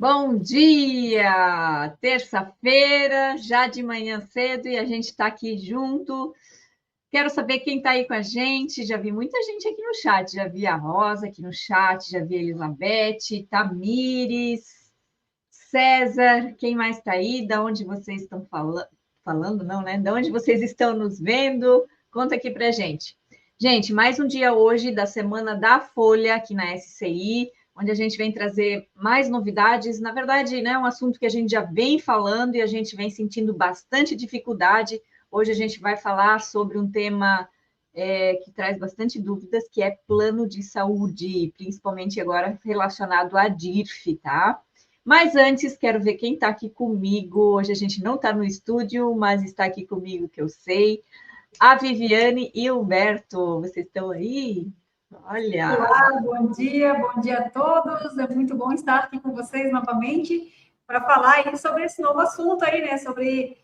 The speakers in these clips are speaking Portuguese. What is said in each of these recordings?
Bom dia! Terça-feira, já de manhã cedo, e a gente está aqui junto. Quero saber quem está aí com a gente. Já vi muita gente aqui no chat. Já vi a Rosa aqui no chat, já vi a Elizabeth, Tamires, César. Quem mais está aí? Da onde vocês estão falando? Não, né? Da onde vocês estão nos vendo? Conta aqui para a gente. Gente, mais um dia hoje da Semana da Folha aqui na SCI, onde a gente vem trazer mais novidades. Na verdade, né, é um assunto que a gente já vem falando e a gente vem sentindo bastante dificuldade. Hoje a gente vai falar sobre um tema que traz bastante dúvidas, que é plano de saúde, principalmente agora relacionado à DIRF, tá? Mas antes, quero ver quem está aqui comigo. Hoje a gente não está no estúdio, mas está aqui comigo, que eu sei. A Viviane e o Humberto, vocês estão aí? Olha! Olá, bom dia a todos. É muito bom estar aqui com vocês novamente para falar aí sobre esse novo assunto aí, né? Sobre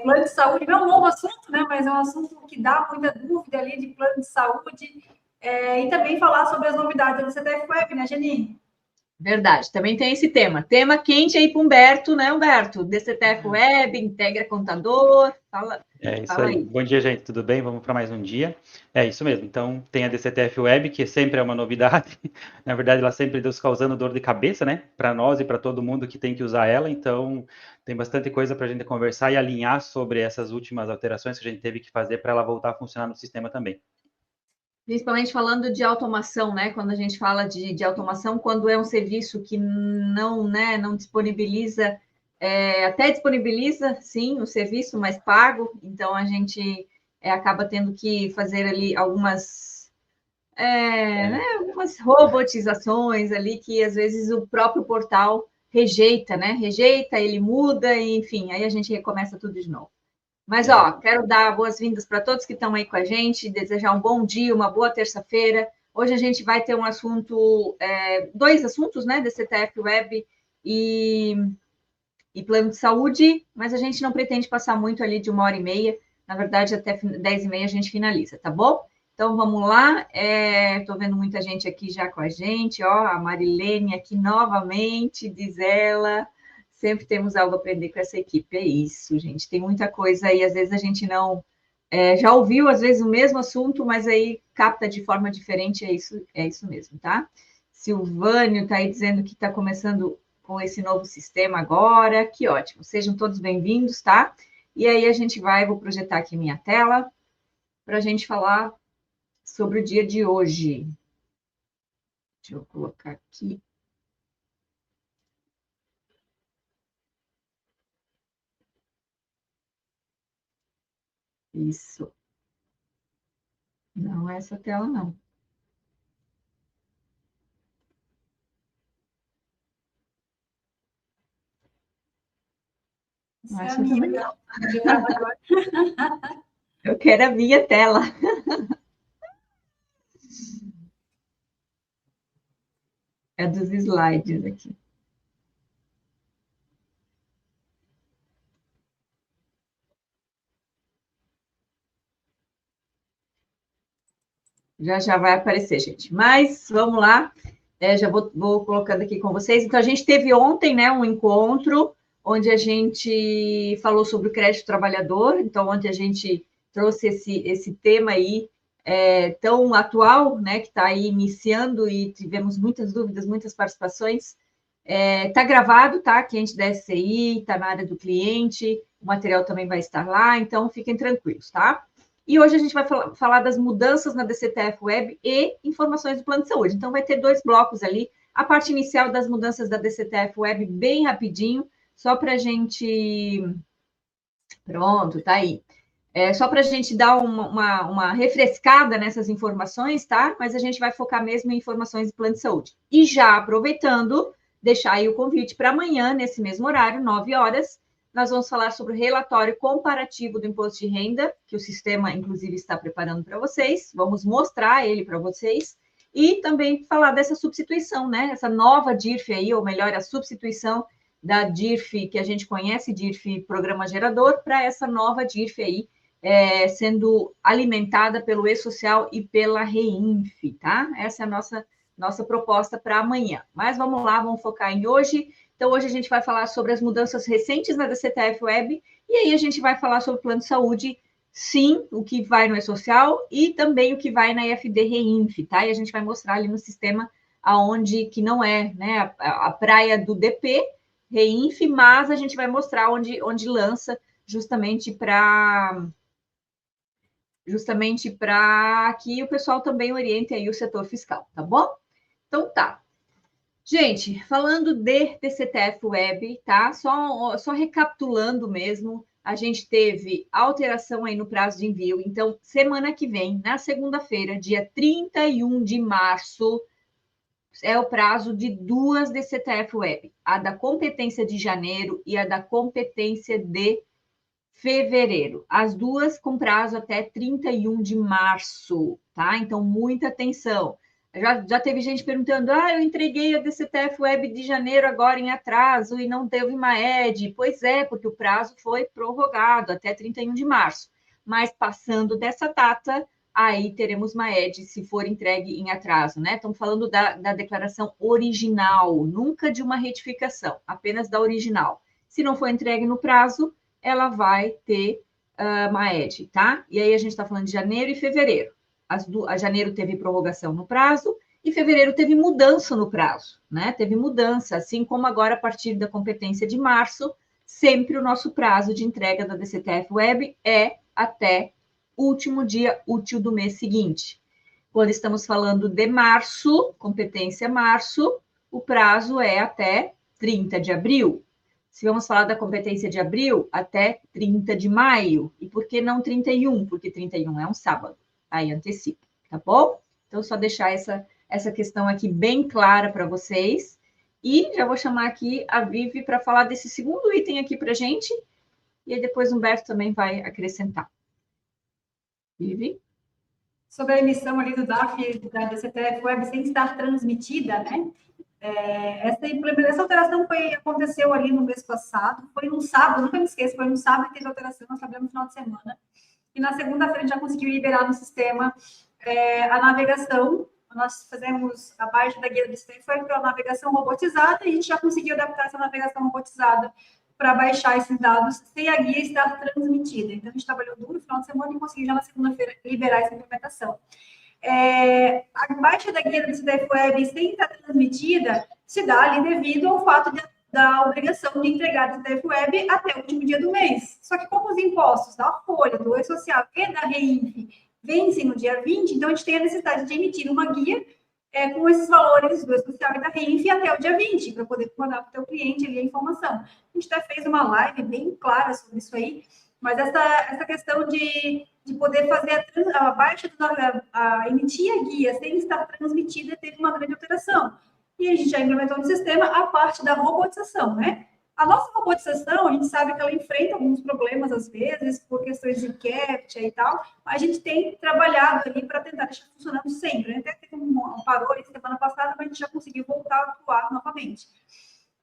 plano de saúde. Não é um novo assunto, né? Mas é um assunto que dá muita dúvida ali de plano de saúde. E também falar sobre as novidades da CTF Web, né, Janine? Verdade, também tem esse tema. Tema quente aí para o Humberto, né, Humberto? DCTF Web, integra contador. É isso Fala aí. aí. Bom dia, gente. Tudo bem? Vamos para mais um dia. É isso mesmo. Então, tem a DCTF Web, que sempre é uma novidade. Na verdade, ela sempre nos causando dor de cabeça, né? Para nós e para todo mundo que tem que usar ela. Então, tem bastante coisa para a gente conversar e alinhar sobre essas últimas alterações que a gente teve que fazer para ela voltar a funcionar no sistema também. Principalmente falando de automação, né? Quando a gente fala de automação, quando é um serviço que não, né, não disponibiliza, até disponibiliza, sim, o serviço, mas pago, então a gente acaba tendo que fazer ali né, algumas robotizações ali que às vezes o próprio portal rejeita, né? Rejeita, ele muda, enfim, aí a gente recomeça tudo de novo. Mas, quero dar boas-vindas para todos que estão aí com a gente, desejar um bom dia, uma boa terça-feira. Hoje a gente vai ter um assunto, dois assuntos, né, DCTF Web e plano de saúde, mas a gente não pretende passar muito ali de 1h30. Na verdade, até 10h30 a gente finaliza, tá bom? Então, vamos lá. Estou vendo muita gente aqui já com a gente, ó, a Marilene aqui novamente, diz ela. Sempre temos algo a aprender com essa equipe. É isso, gente. Tem muita coisa aí, às vezes a gente não já ouviu, às vezes, o mesmo assunto, mas aí capta de forma diferente. É isso mesmo, tá? Silvânio está aí dizendo que está começando com esse novo sistema agora. Que ótimo. Sejam todos bem-vindos, tá? E aí a gente vou projetar aqui minha tela para a gente falar sobre o dia de hoje. Deixa eu colocar aqui. Isso. Não é essa tela, não. Essa também não. Eu quero a minha tela. É dos slides aqui. Já vai aparecer, gente. Mas vamos lá. Já vou colocando aqui com vocês. Então, a gente teve ontem, né, um encontro onde a gente falou sobre o crédito trabalhador. Então, ontem a gente trouxe esse tema aí tão atual, né, que está aí iniciando e tivemos muitas dúvidas, muitas participações. Está gravado, tá? Cliente da SCI, está na área do cliente, o material também vai estar lá, então fiquem tranquilos, tá? E hoje a gente vai falar das mudanças na DCTF Web e informações do plano de saúde. Então, vai ter dois blocos ali. A parte inicial das mudanças da DCTF Web, bem rapidinho, só para a gente... Pronto, tá aí. Só para a gente dar uma refrescada nessas informações, tá? Mas a gente vai focar mesmo em informações do plano de saúde. E já aproveitando, deixar aí o convite para amanhã, nesse mesmo horário, 9 horas, nós vamos falar sobre o relatório comparativo do imposto de renda, que o sistema, inclusive, está preparando para vocês. Vamos mostrar ele para vocês. E também falar dessa substituição, né? Essa nova DIRF aí, ou melhor, a substituição da DIRF, que a gente conhece, DIRF Programa Gerador, para essa nova DIRF aí, sendo alimentada pelo E-Social e pela REINF, tá? Essa é a nossa nossa proposta para amanhã. Mas vamos lá, vamos focar em hoje. Então, hoje a gente vai falar sobre as mudanças recentes na DCTF Web, e aí a gente vai falar sobre o plano de saúde, sim, o que vai no E-Social e também o que vai na EFD Reinf, tá? E a gente vai mostrar ali no sistema aonde que não é, né, a praia do DP, Reinf, mas a gente vai mostrar onde lança justamente para que o pessoal também oriente aí o setor fiscal, tá bom? Então tá. Gente, falando de DCTF Web, tá? Só recapitulando mesmo, a gente teve alteração aí no prazo de envio. Então, semana que vem, na segunda-feira, dia 31 de março, é o prazo de duas DCTF Web, a da competência de janeiro e a da competência de fevereiro. As duas com prazo até 31 de março, tá? Então, muita atenção. Já teve gente perguntando, eu entreguei a DCTF Web de janeiro agora em atraso e não teve uma ED. Pois é, porque o prazo foi prorrogado até 31 de março. Mas passando dessa data, aí teremos uma ED se for entregue em atraso, né? Estamos falando da declaração original, nunca de uma retificação, apenas da original. Se não for entregue no prazo, ela vai ter uma ED, tá? E aí a gente está falando de janeiro e fevereiro. A janeiro teve prorrogação no prazo e fevereiro teve mudança no prazo, né? Teve mudança, assim como agora a partir da competência de março, sempre o nosso prazo de entrega da DCTF Web é até o último dia útil do mês seguinte. Quando estamos falando de março, competência março, o prazo é até 30 de abril. Se vamos falar da competência de abril, até 30 de maio. E por que não 31? Porque 31 é um sábado. Aí antecipa, tá bom? Então, só deixar essa questão aqui bem clara para vocês. E já vou chamar aqui a Vivi para falar desse segundo item aqui para a gente. E aí depois o Humberto também vai acrescentar. Vivi? Sobre a emissão ali do DAF da DCTF Web sem estar transmitida, né? Essa alteração aconteceu ali no mês passado, foi no sábado, nunca me esqueço, foi no sábado que teve alteração, nós trabalhamos no final de semana. E na segunda-feira a gente já conseguiu liberar no sistema a navegação. Nós fizemos a parte da guia do sistema, foi para a navegação robotizada, e a gente já conseguiu adaptar essa navegação robotizada para baixar esses dados sem a guia estar transmitida. Então, a gente trabalhou duro no final de semana e conseguiu já na segunda-feira liberar essa implementação. A baixa da guia da DCTF Web sem estar transmitida se dá ali devido ao fato da obrigação de entregar a DCTF Web até o último dia do mês. Só que como os impostos da Folha, do E-Social e da Reinf vencem no dia 20, então a gente tem a necessidade de emitir uma guia com esses valores do E-Social e da Reinf até o dia 20, para poder mandar para o teu cliente ali a informação. A gente até fez uma live bem clara sobre isso aí, mas essa questão de poder fazer a baixa, emitir a guia sem estar transmitida, teve uma grande alteração. E a gente já implementou no sistema a parte da robotização, né? A nossa robotização, a gente sabe que ela enfrenta alguns problemas, às vezes, por questões de captcha e tal, mas a gente tem trabalhado ali para tentar deixar funcionando sempre. A gente até teve um parou semana passada, mas a gente já conseguiu voltar a atuar novamente.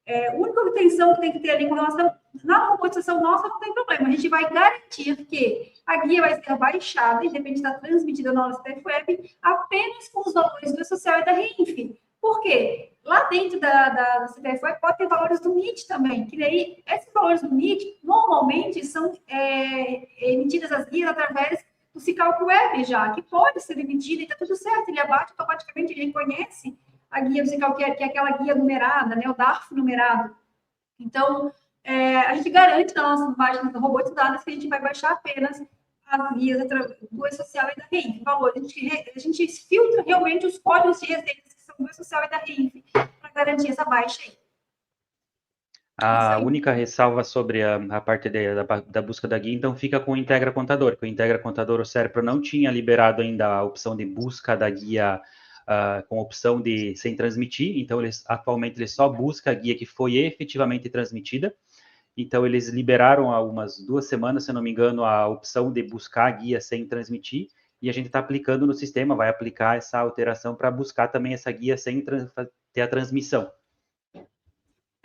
A única obtenção que tem que ter ali com relação na robotização nossa não tem problema. A gente vai garantir que a guia vai ser baixada, independente de estar transmitida na nossa DCTF Web, apenas com os valores do E-Social e da Reinf. Por quê? Lá dentro da DCTF Web pode ter valores do MIT também, que daí esses valores do MIT normalmente são emitidas as guias através do Cicalc Web já, que pode ser emitido e está tudo certo, ele abate automaticamente, ele reconhece a guia do Cicalc, que é aquela guia numerada, né, o DARF numerado. Então, a gente garante nas nossas páginas robotizadas que a gente vai baixar apenas as guias do E-Social e da Reinf. A gente filtra realmente os códigos de receitas que são do E-Social e da Reinf para garantir essa baixa aí. A única ressalva sobre a parte da busca da guia, então, fica com o Integra Contador, que o Integra Contador, o Serpro não tinha liberado ainda a opção de busca da guia com opção de sem transmitir, então atualmente ele só busca a guia que foi efetivamente transmitida. Então eles liberaram há umas 2 semanas, se não me engano, a opção de buscar a guia sem transmitir, e a gente está aplicando no sistema, vai aplicar essa alteração para buscar também essa guia sem ter a transmissão.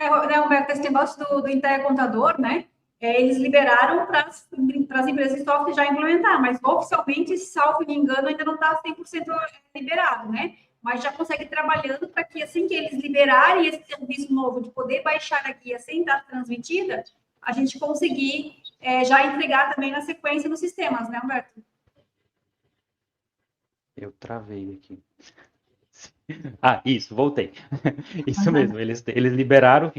Roberto, esse negócio do Integra Contador, né? Eles liberaram para as empresas de software já implementar, mas oficialmente, salvo me engano, ainda não está 100% liberado, né? mas já consegue ir trabalhando para que assim que eles liberarem esse serviço novo de poder baixar a guia sem estar transmitida, a gente conseguir já entregar também na sequência nos sistemas, né, Humberto? Eu travei aqui. Ah, isso, voltei. Isso mesmo, eles liberaram,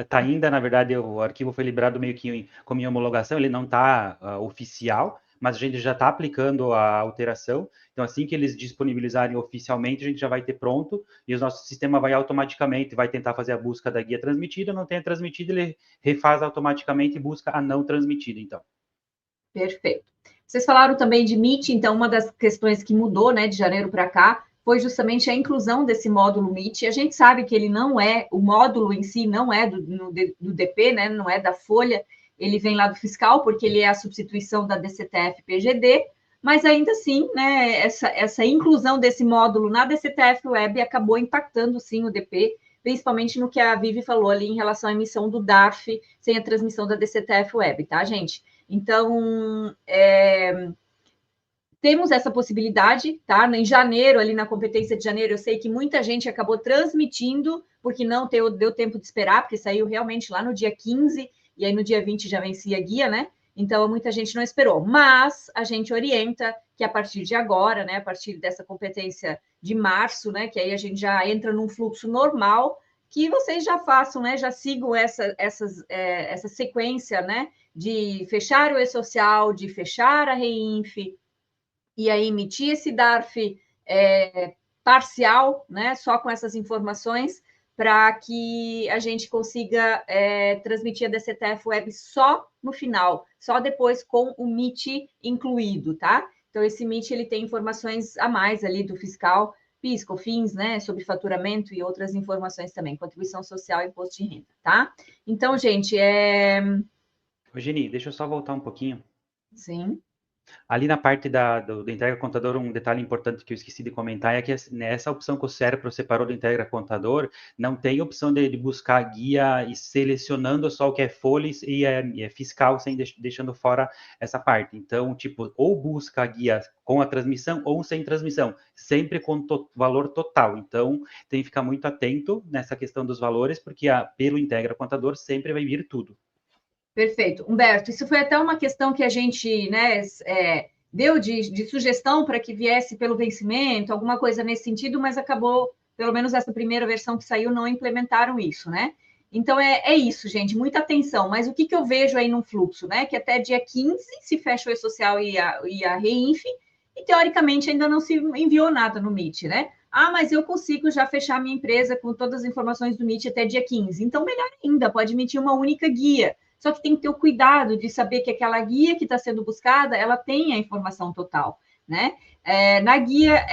tá ainda, na verdade, o arquivo foi liberado meio que como em homologação, ele não está oficial, mas a gente já está aplicando a alteração, então assim que eles disponibilizarem oficialmente, a gente já vai ter pronto, e o nosso sistema vai automaticamente, vai tentar fazer a busca da guia transmitida, não tenha transmitido, ele refaz automaticamente e busca a não transmitida, então. Perfeito. Vocês falaram também de Meet, então uma das questões que mudou, né, de janeiro para cá, foi justamente a inclusão desse módulo Meet. A gente sabe que ele não é, o módulo em si não é do DP, né, não é da folha, ele vem lá do fiscal, porque ele é a substituição da DCTF-PGD, mas ainda assim, né, essa inclusão desse módulo na DCTF Web acabou impactando, sim, o DP, principalmente no que a Vivi falou ali em relação à emissão do DARF sem a transmissão da DCTF Web, tá, gente? Então, temos essa possibilidade, tá? Em janeiro, ali na competência de janeiro, eu sei que muita gente acabou transmitindo, porque não deu tempo de esperar, porque saiu realmente lá no dia 15, e aí no dia 20 já vencia a guia, né? Então, muita gente não esperou. Mas a gente orienta que a partir de agora, né? A partir dessa competência de março, né? Que aí a gente já entra num fluxo normal, que vocês já façam, né? Já sigam essa sequência, né? De fechar o e-social, de fechar a REINF, e aí emitir esse DARF parcial, né, só com essas informações, para que a gente consiga transmitir a DCTF Web só no final, só depois com o MIT incluído, tá? Então, esse MIT, ele tem informações a mais ali do fiscal, PIS, COFINS, né, sobre faturamento e outras informações também, contribuição social e imposto de renda, tá? Então, gente, Ô, Geni, deixa eu só voltar um pouquinho. Sim. Ali na parte do Integra Contador, um detalhe importante que eu esqueci de comentar é que nessa opção que o Serpro separou do Integra Contador, não tem opção de buscar guia e selecionando só o que é folha e é fiscal, sem deixando fora essa parte. Então, tipo, ou busca a guia com a transmissão ou sem transmissão, sempre com valor total. Então, tem que ficar muito atento nessa questão dos valores, porque pelo Integra Contador sempre vai vir tudo. Perfeito. Humberto, isso foi até uma questão que a gente, né, deu de sugestão para que viesse pelo vencimento, alguma coisa nesse sentido, mas acabou, pelo menos essa primeira versão que saiu, não implementaram isso, né? Então, é isso, gente, muita atenção. Mas o que eu vejo aí no fluxo, né? Que até dia 15 se fecha o e-social e a REINF, e teoricamente ainda não se enviou nada no MIT, né? Ah, mas eu consigo já fechar minha empresa com todas as informações do MIT até dia 15. Então, melhor ainda, pode emitir uma única guia. Só que tem que ter o cuidado de saber que aquela guia que está sendo buscada, ela tem a informação total, né? Na guia,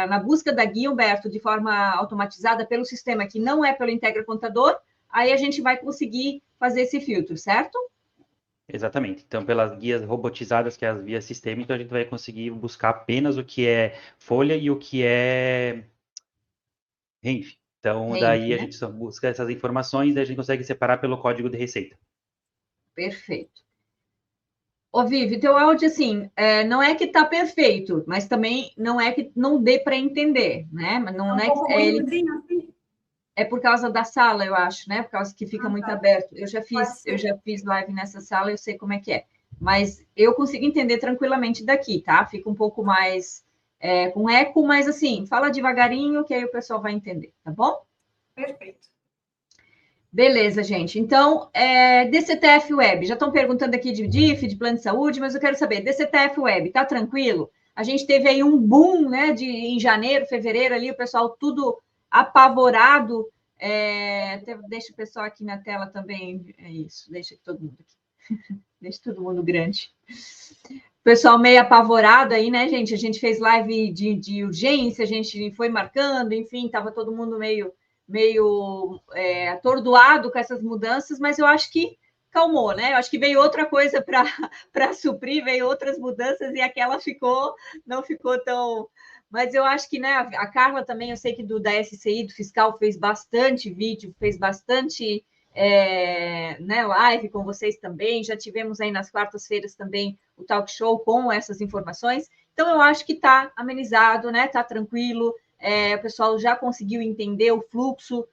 na busca da guia, Humberto, de forma automatizada pelo sistema, que não é pelo Integra Contador, aí a gente vai conseguir fazer esse filtro, certo? Exatamente. Então, pelas guias robotizadas, que é as vias sistema, então a gente vai conseguir buscar apenas o que é folha e o que é REINF. Então, REINF, daí a né? gente só busca essas informações e a gente consegue separar pelo código de receita. Perfeito. Ô, Vivi, teu áudio, assim, não é que está perfeito, mas também não é que não dê para entender, né? Mas não É um é, pouco ruimzinho, assim? é por causa da sala, eu acho, né? Por causa que fica muito Tá. aberto. Pode ser. Eu já fiz live nessa sala, eu sei como é que é. Mas eu consigo entender tranquilamente daqui, tá? Fica um pouco mais com eco, mas assim, fala devagarinho que aí o pessoal vai entender, tá bom? Perfeito. Beleza, gente. Então, DCTF Web, já estão perguntando aqui de DIF, de plano de saúde, mas eu quero saber, DCTF Web, tá tranquilo? A gente teve aí um boom, né, em janeiro, fevereiro ali, o pessoal tudo apavorado. Deixa o pessoal aqui na tela também, é isso, deixa todo mundo aqui. Deixa todo mundo grande. O pessoal meio apavorado aí, né, gente? A gente fez live de urgência, a gente foi marcando, enfim, estava todo mundo meio atordoado com essas mudanças, mas eu acho que calmou, né? Eu acho que veio outra coisa para suprir, veio outras mudanças e aquela não ficou tão. Mas eu acho que, né, a Carla também, eu sei que da SCI, do fiscal, fez bastante vídeo, fez bastante né, live com vocês também. Já tivemos aí nas quartas-feiras também o talk show com essas informações. Então, eu acho que está amenizado, né? Está tranquilo. o pessoal já conseguiu entender o fluxo.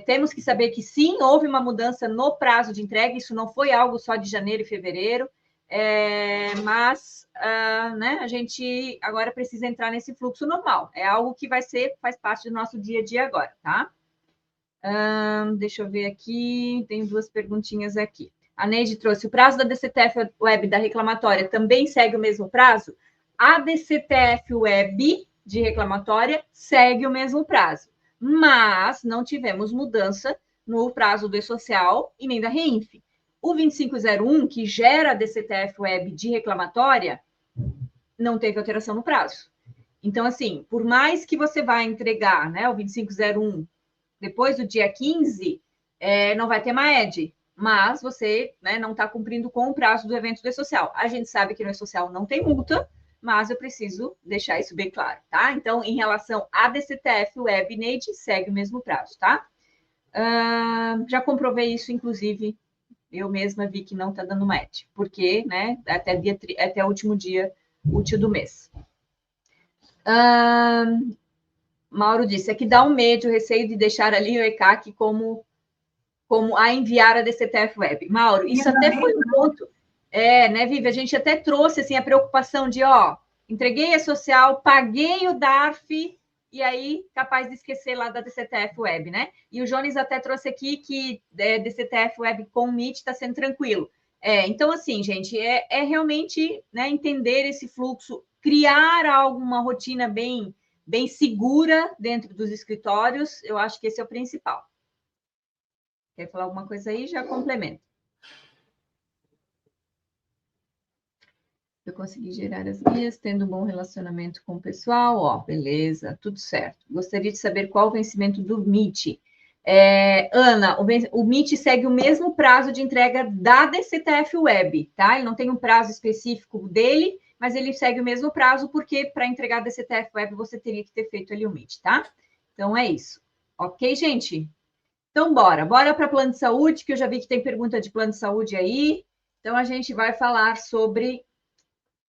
Temos que saber que sim, houve uma mudança no prazo de entrega, isso não foi algo só de janeiro e fevereiro, mas né, a gente agora precisa entrar nesse fluxo normal. É algo que faz parte do nosso dia a dia agora, tá? Deixa eu ver aqui, tem 2 perguntinhas aqui. A Neide trouxe, o prazo da DCTF Web da reclamatória também segue o mesmo prazo? A DCTF Web de reclamatória segue o mesmo prazo, mas não tivemos mudança no prazo do E-Social e nem da REINF. O 2501, que gera a DCTF Web de reclamatória, não teve alteração no prazo. Então, assim, por mais que você vá entregar, né, o 2501 depois do dia 15, não vai ter MAED, mas você, né, não está cumprindo com o prazo do evento do E-Social. A gente sabe que no E-Social não tem multa, mas eu preciso deixar isso bem claro, tá? Então, em relação à DCTF Web, Neide, segue o mesmo prazo, tá? Já comprovei isso, inclusive, eu mesma vi que não está dando MAED, porque, né, até o último dia útil do mês. Mauro disse, é que dá um medo, o receio de deixar ali o ECAC como a enviar a DCTF Web. Mauro, isso até foi um ponto, né, Vivi? A gente até trouxe, assim, a preocupação de, entreguei a social, paguei o DARF, e aí, capaz de esquecer lá da DCTF Web, né? E o Jones até trouxe aqui que DCTF Web com o MIT está sendo tranquilo. Então, assim, gente, realmente, né, entender esse fluxo, criar alguma rotina bem segura dentro dos escritórios, eu acho que esse é o principal. Quer falar alguma coisa aí? Já complemento. Eu consegui gerar as guias, tendo um bom relacionamento com o pessoal. Beleza, tudo certo. Gostaria de saber qual o vencimento do MIT. Ana, o MIT segue o mesmo prazo de entrega da DCTF Web, tá? Ele não tem um prazo específico dele, mas ele segue o mesmo prazo, porque para entregar a DCTF Web você teria que ter feito ali o MIT, tá? Então é isso. Ok, gente? Então, bora para plano de saúde, que eu já vi que tem pergunta de plano de saúde aí. Então, a gente vai falar sobre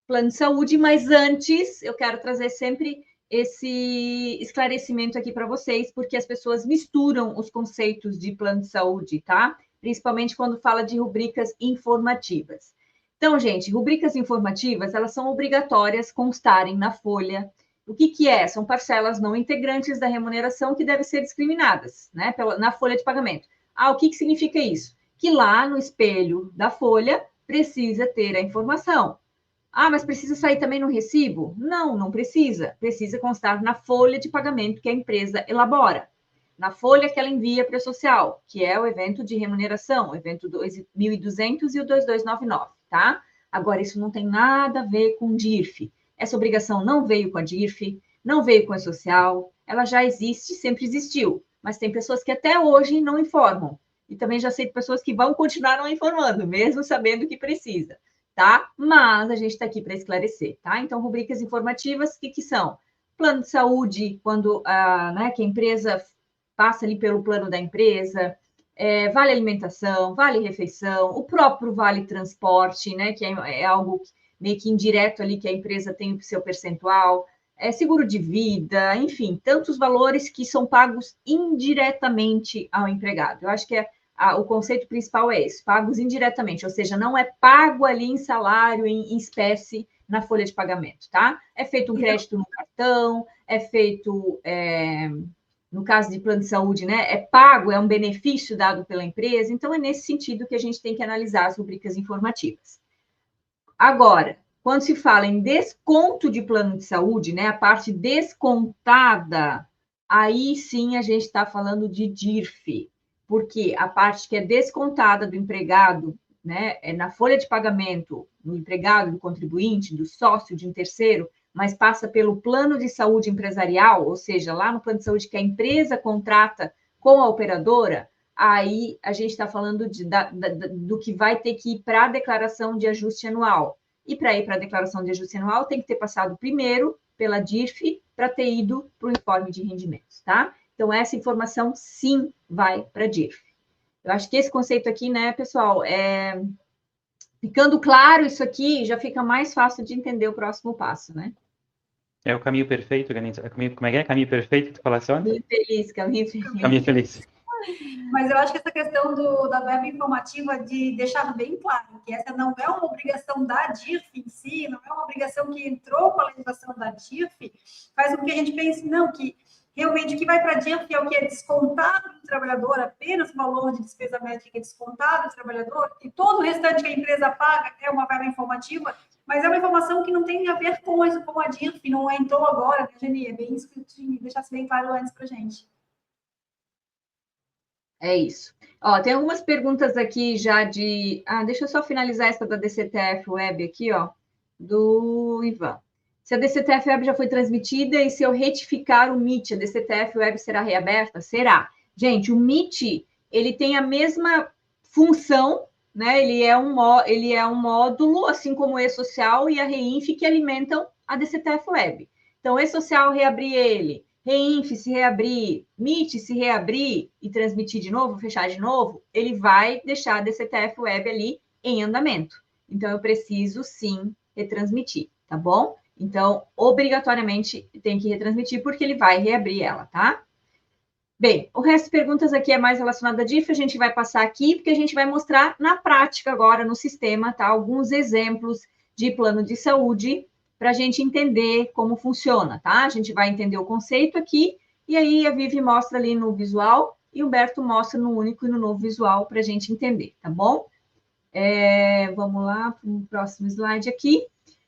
plano de saúde, mas antes eu quero trazer sempre esse esclarecimento aqui para vocês, porque as pessoas misturam os conceitos de plano de saúde, tá? Principalmente quando fala de rubricas informativas. Então, gente, rubricas informativas, elas são obrigatórias constarem na folha. O que é? São parcelas não integrantes da remuneração que devem ser discriminadas, né, na folha de pagamento. O que significa isso? Que lá no espelho da folha precisa ter a informação. Mas precisa sair também no recibo? Não, não precisa. Precisa constar na folha de pagamento que a empresa elabora, na folha que ela envia para o social, que é o evento de remuneração, o evento 1200 e o 2299, tá? Agora, isso não tem nada a ver com DIRF. Essa obrigação não veio com a DIRF, não veio com a social, ela já existe, sempre existiu, mas tem pessoas que até hoje não informam. E também já sei de pessoas que vão continuar não informando, mesmo sabendo que precisa, tá? Mas a gente está aqui para esclarecer, tá? Então, rubricas informativas, o que são? Plano de saúde, quando né, que a empresa passa ali pelo plano da empresa, vale alimentação, vale refeição, o próprio vale transporte, né, que é algo meio que indireto ali que a empresa tem o seu percentual, seguro de vida, enfim, tantos valores que são pagos indiretamente ao empregado. Eu acho que o conceito principal é esse, pagos indiretamente, ou seja, não é pago ali em salário, em espécie, na folha de pagamento, tá? É feito um crédito no cartão, é feito, no caso de plano de saúde, né? É pago, é um benefício dado pela empresa, então é nesse sentido que a gente tem que analisar as rubricas informativas. Agora, quando se fala em desconto de plano de saúde, né? A parte descontada, aí sim a gente está falando de DIRF, porque a parte que é descontada do empregado, né, é na folha de pagamento do empregado, do contribuinte, do sócio, de um terceiro, mas passa pelo plano de saúde empresarial, ou seja, lá no plano de saúde que a empresa contrata com a operadora, aí a gente está falando do que vai ter que ir para a declaração de ajuste anual. E para ir para a declaração de ajuste anual, tem que ter passado primeiro pela DIRF para ter ido para o informe de rendimentos, tá? Então, essa informação, sim, vai para a DIRF. Eu acho que esse conceito aqui, né, pessoal, ficando claro isso aqui, já fica mais fácil de entender o próximo passo, né? É o caminho perfeito, como é que é? Caminho perfeito, tu falasse ontem? Caminho feliz, caminho feliz. Caminho feliz. Mas eu acho que essa questão da verba informativa, de deixar bem claro que essa não é uma obrigação da DIRF em si, não é uma obrigação que entrou com a legislação da DIRF, faz com que a gente pense, não, que realmente o que vai para a DIRF é o que é descontado do trabalhador, apenas o valor de despesa médica é descontado do trabalhador, e todo o restante que a empresa paga é uma verba informativa, mas é uma informação que não tem a ver com isso, com a DIRF, não entrou agora, né, Geni? É bem isso que eu deixasse bem claro antes para a gente. É isso. Ó, tem algumas perguntas aqui já de... deixa eu só finalizar essa da DCTF Web aqui, ó, do Ivan. Se a DCTF Web já foi transmitida e se eu retificar o Meet, a DCTF Web será reaberta? Será. Gente, o Meet, ele tem a mesma função, né? Ele é um módulo, assim como o E-Social e a Reinf, que alimentam a DCTF Web. Então, o E-Social, reabrir ele, Reinf, se reabrir, Meet, se reabrir e transmitir de novo, fechar de novo, ele vai deixar a DCTF Web ali em andamento. Então, eu preciso, sim, retransmitir, tá bom? Então, obrigatoriamente, tem que retransmitir, porque ele vai reabrir ela, tá? Bem, o resto de perguntas aqui é mais relacionado à DIF, a gente vai passar aqui, porque a gente vai mostrar na prática agora, no sistema, tá? Alguns exemplos de plano de saúde, para a gente entender como funciona, tá? A gente vai entender o conceito aqui, e aí a Vivi mostra ali no visual, e o Humberto mostra no único e no novo visual para a gente entender, tá bom? Vamos lá para o próximo slide aqui.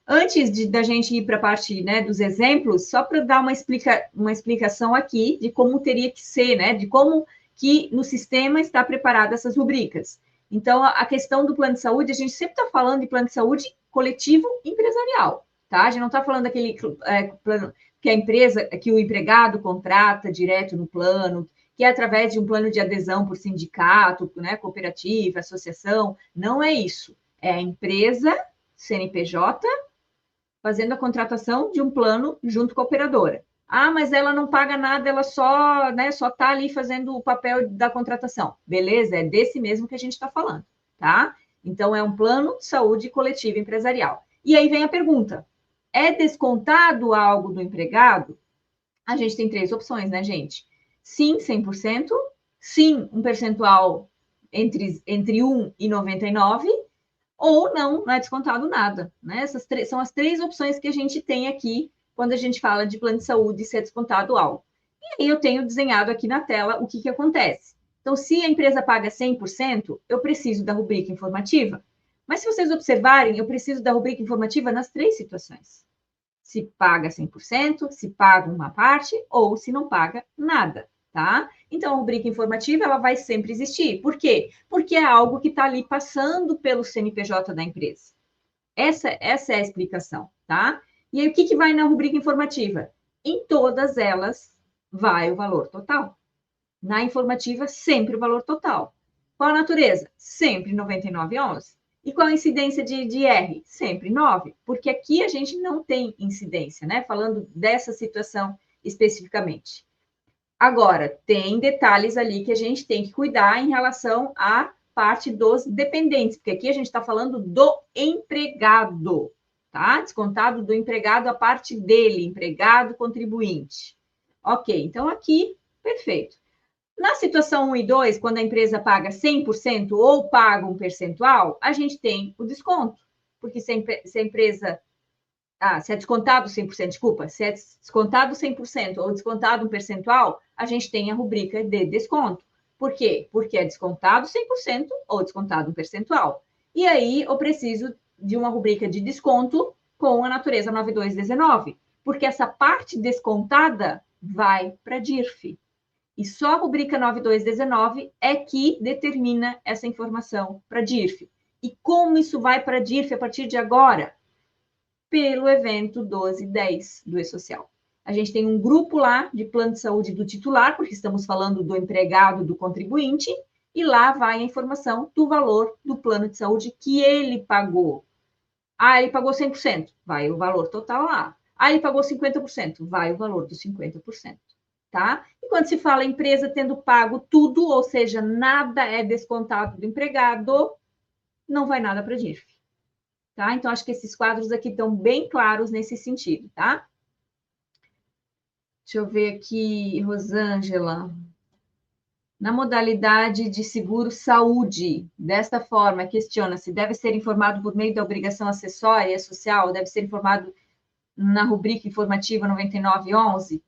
Antes da gente ir para a parte, né, dos exemplos, só para dar uma explicação aqui de como teria que ser, né, de como que no sistema está preparada essas rubricas. Então, a questão do plano de saúde, a gente sempre está falando de plano de saúde coletivo empresarial, tá? A gente não está falando daquele plano que a empresa, que o empregado contrata direto no plano, que é através de um plano de adesão por sindicato, né, cooperativa, associação. Não é isso. É a empresa, CNPJ, fazendo a contratação de um plano junto com a operadora. Mas ela não paga nada, ela só está ali fazendo o papel da contratação. Beleza, é desse mesmo que a gente está falando, tá? Então, é um plano de saúde coletivo empresarial. E aí vem a pergunta: é descontado algo do empregado? A gente tem 3 opções, né, gente? Sim, 100%. Sim, um percentual entre 1 e 99%. Ou não é descontado nada, né? Essas são as 3 opções que a gente tem aqui quando a gente fala de plano de saúde e se é descontado algo. E aí eu tenho desenhado aqui na tela o que acontece. Então, se a empresa paga 100%, eu preciso da rubrica informativa. Mas se vocês observarem, eu preciso da rubrica informativa nas 3 situações. Se paga 100%, se paga uma parte ou se não paga nada, tá? Então, a rubrica informativa, ela vai sempre existir. Por quê? Porque é algo que está ali passando pelo CNPJ da empresa. Essa é a explicação, tá? E aí, o que vai na rubrica informativa? Em todas elas, vai o valor total. Na informativa, sempre o valor total. Qual a natureza? Sempre 99,11. E qual a incidência de R? Sempre 9, porque aqui a gente não tem incidência, né? Falando dessa situação especificamente. Agora, tem detalhes ali que a gente tem que cuidar em relação à parte dos dependentes, porque aqui a gente está falando do empregado, tá? Descontado do empregado a parte dele, empregado contribuinte. Ok, então aqui, perfeito. Na situação 1 e 2, quando a empresa paga 100% ou paga um percentual, a gente tem o desconto. Porque se a empresa... se é descontado 100%, desculpa, se é descontado 100% ou descontado um percentual, a gente tem a rubrica de desconto. Por quê? Porque é descontado 100% ou descontado um percentual. E aí eu preciso de uma rubrica de desconto com a natureza 9219, porque essa parte descontada vai para a DIRF. E só a rubrica 9219 é que determina essa informação para a DIRF. E como isso vai para a DIRF a partir de agora? Pelo evento 1210 do E-Social. A gente tem um grupo lá de plano de saúde do titular, porque estamos falando do empregado, do contribuinte, e lá vai a informação do valor do plano de saúde que ele pagou. Ele pagou 100%, vai o valor total lá. Ele pagou 50%, vai o valor dos 50%. Tá? E quando se fala empresa tendo pago tudo, ou seja, nada é descontado do empregado, não vai nada para a DIRF. Tá? Então, acho que esses quadros aqui estão bem claros nesse sentido, tá? Deixa eu ver aqui, Rosângela. Na modalidade de seguro-saúde, desta forma, questiona-se, deve ser informado por meio da obrigação acessória social, deve ser informado na rubrica informativa 9911?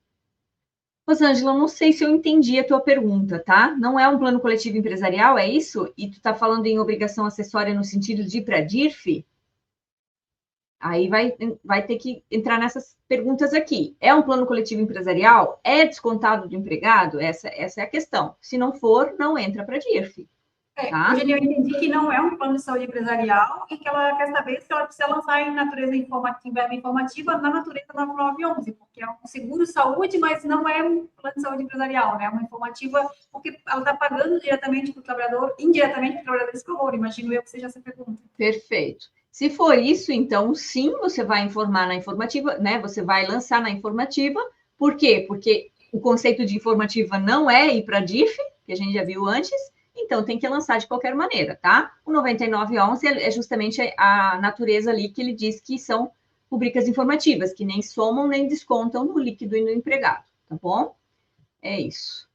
Rosângela, não sei se eu entendi a tua pergunta, tá? Não é um plano coletivo empresarial, é isso? E tu está falando em obrigação acessória no sentido de ir para a DIRF? Aí vai ter que entrar nessas perguntas aqui. É um plano coletivo empresarial? É descontado do empregado? Essa é a questão. Se não for, não entra para a DIRF. Tá? Hoje eu entendi que não é um plano de saúde empresarial e que ela quer saber se ela precisa lançar em natureza informativa na natureza da 9911, porque é um seguro-saúde, mas não é um plano de saúde empresarial, né? É uma informativa, porque ela está pagando diretamente para o trabalhador, indiretamente para o trabalhador desse favor. Imagino eu que seja essa pergunta. Perfeito. Se for isso, então, sim, você vai informar na informativa, né? Você vai lançar na informativa. Por quê? Porque o conceito de informativa não é ir para a DIRF, que a gente já viu antes, então tem que lançar de qualquer maneira, tá? O 9911 é justamente a natureza ali que ele diz que são rubricas informativas, que nem somam nem descontam no líquido e no empregado, tá bom? É isso.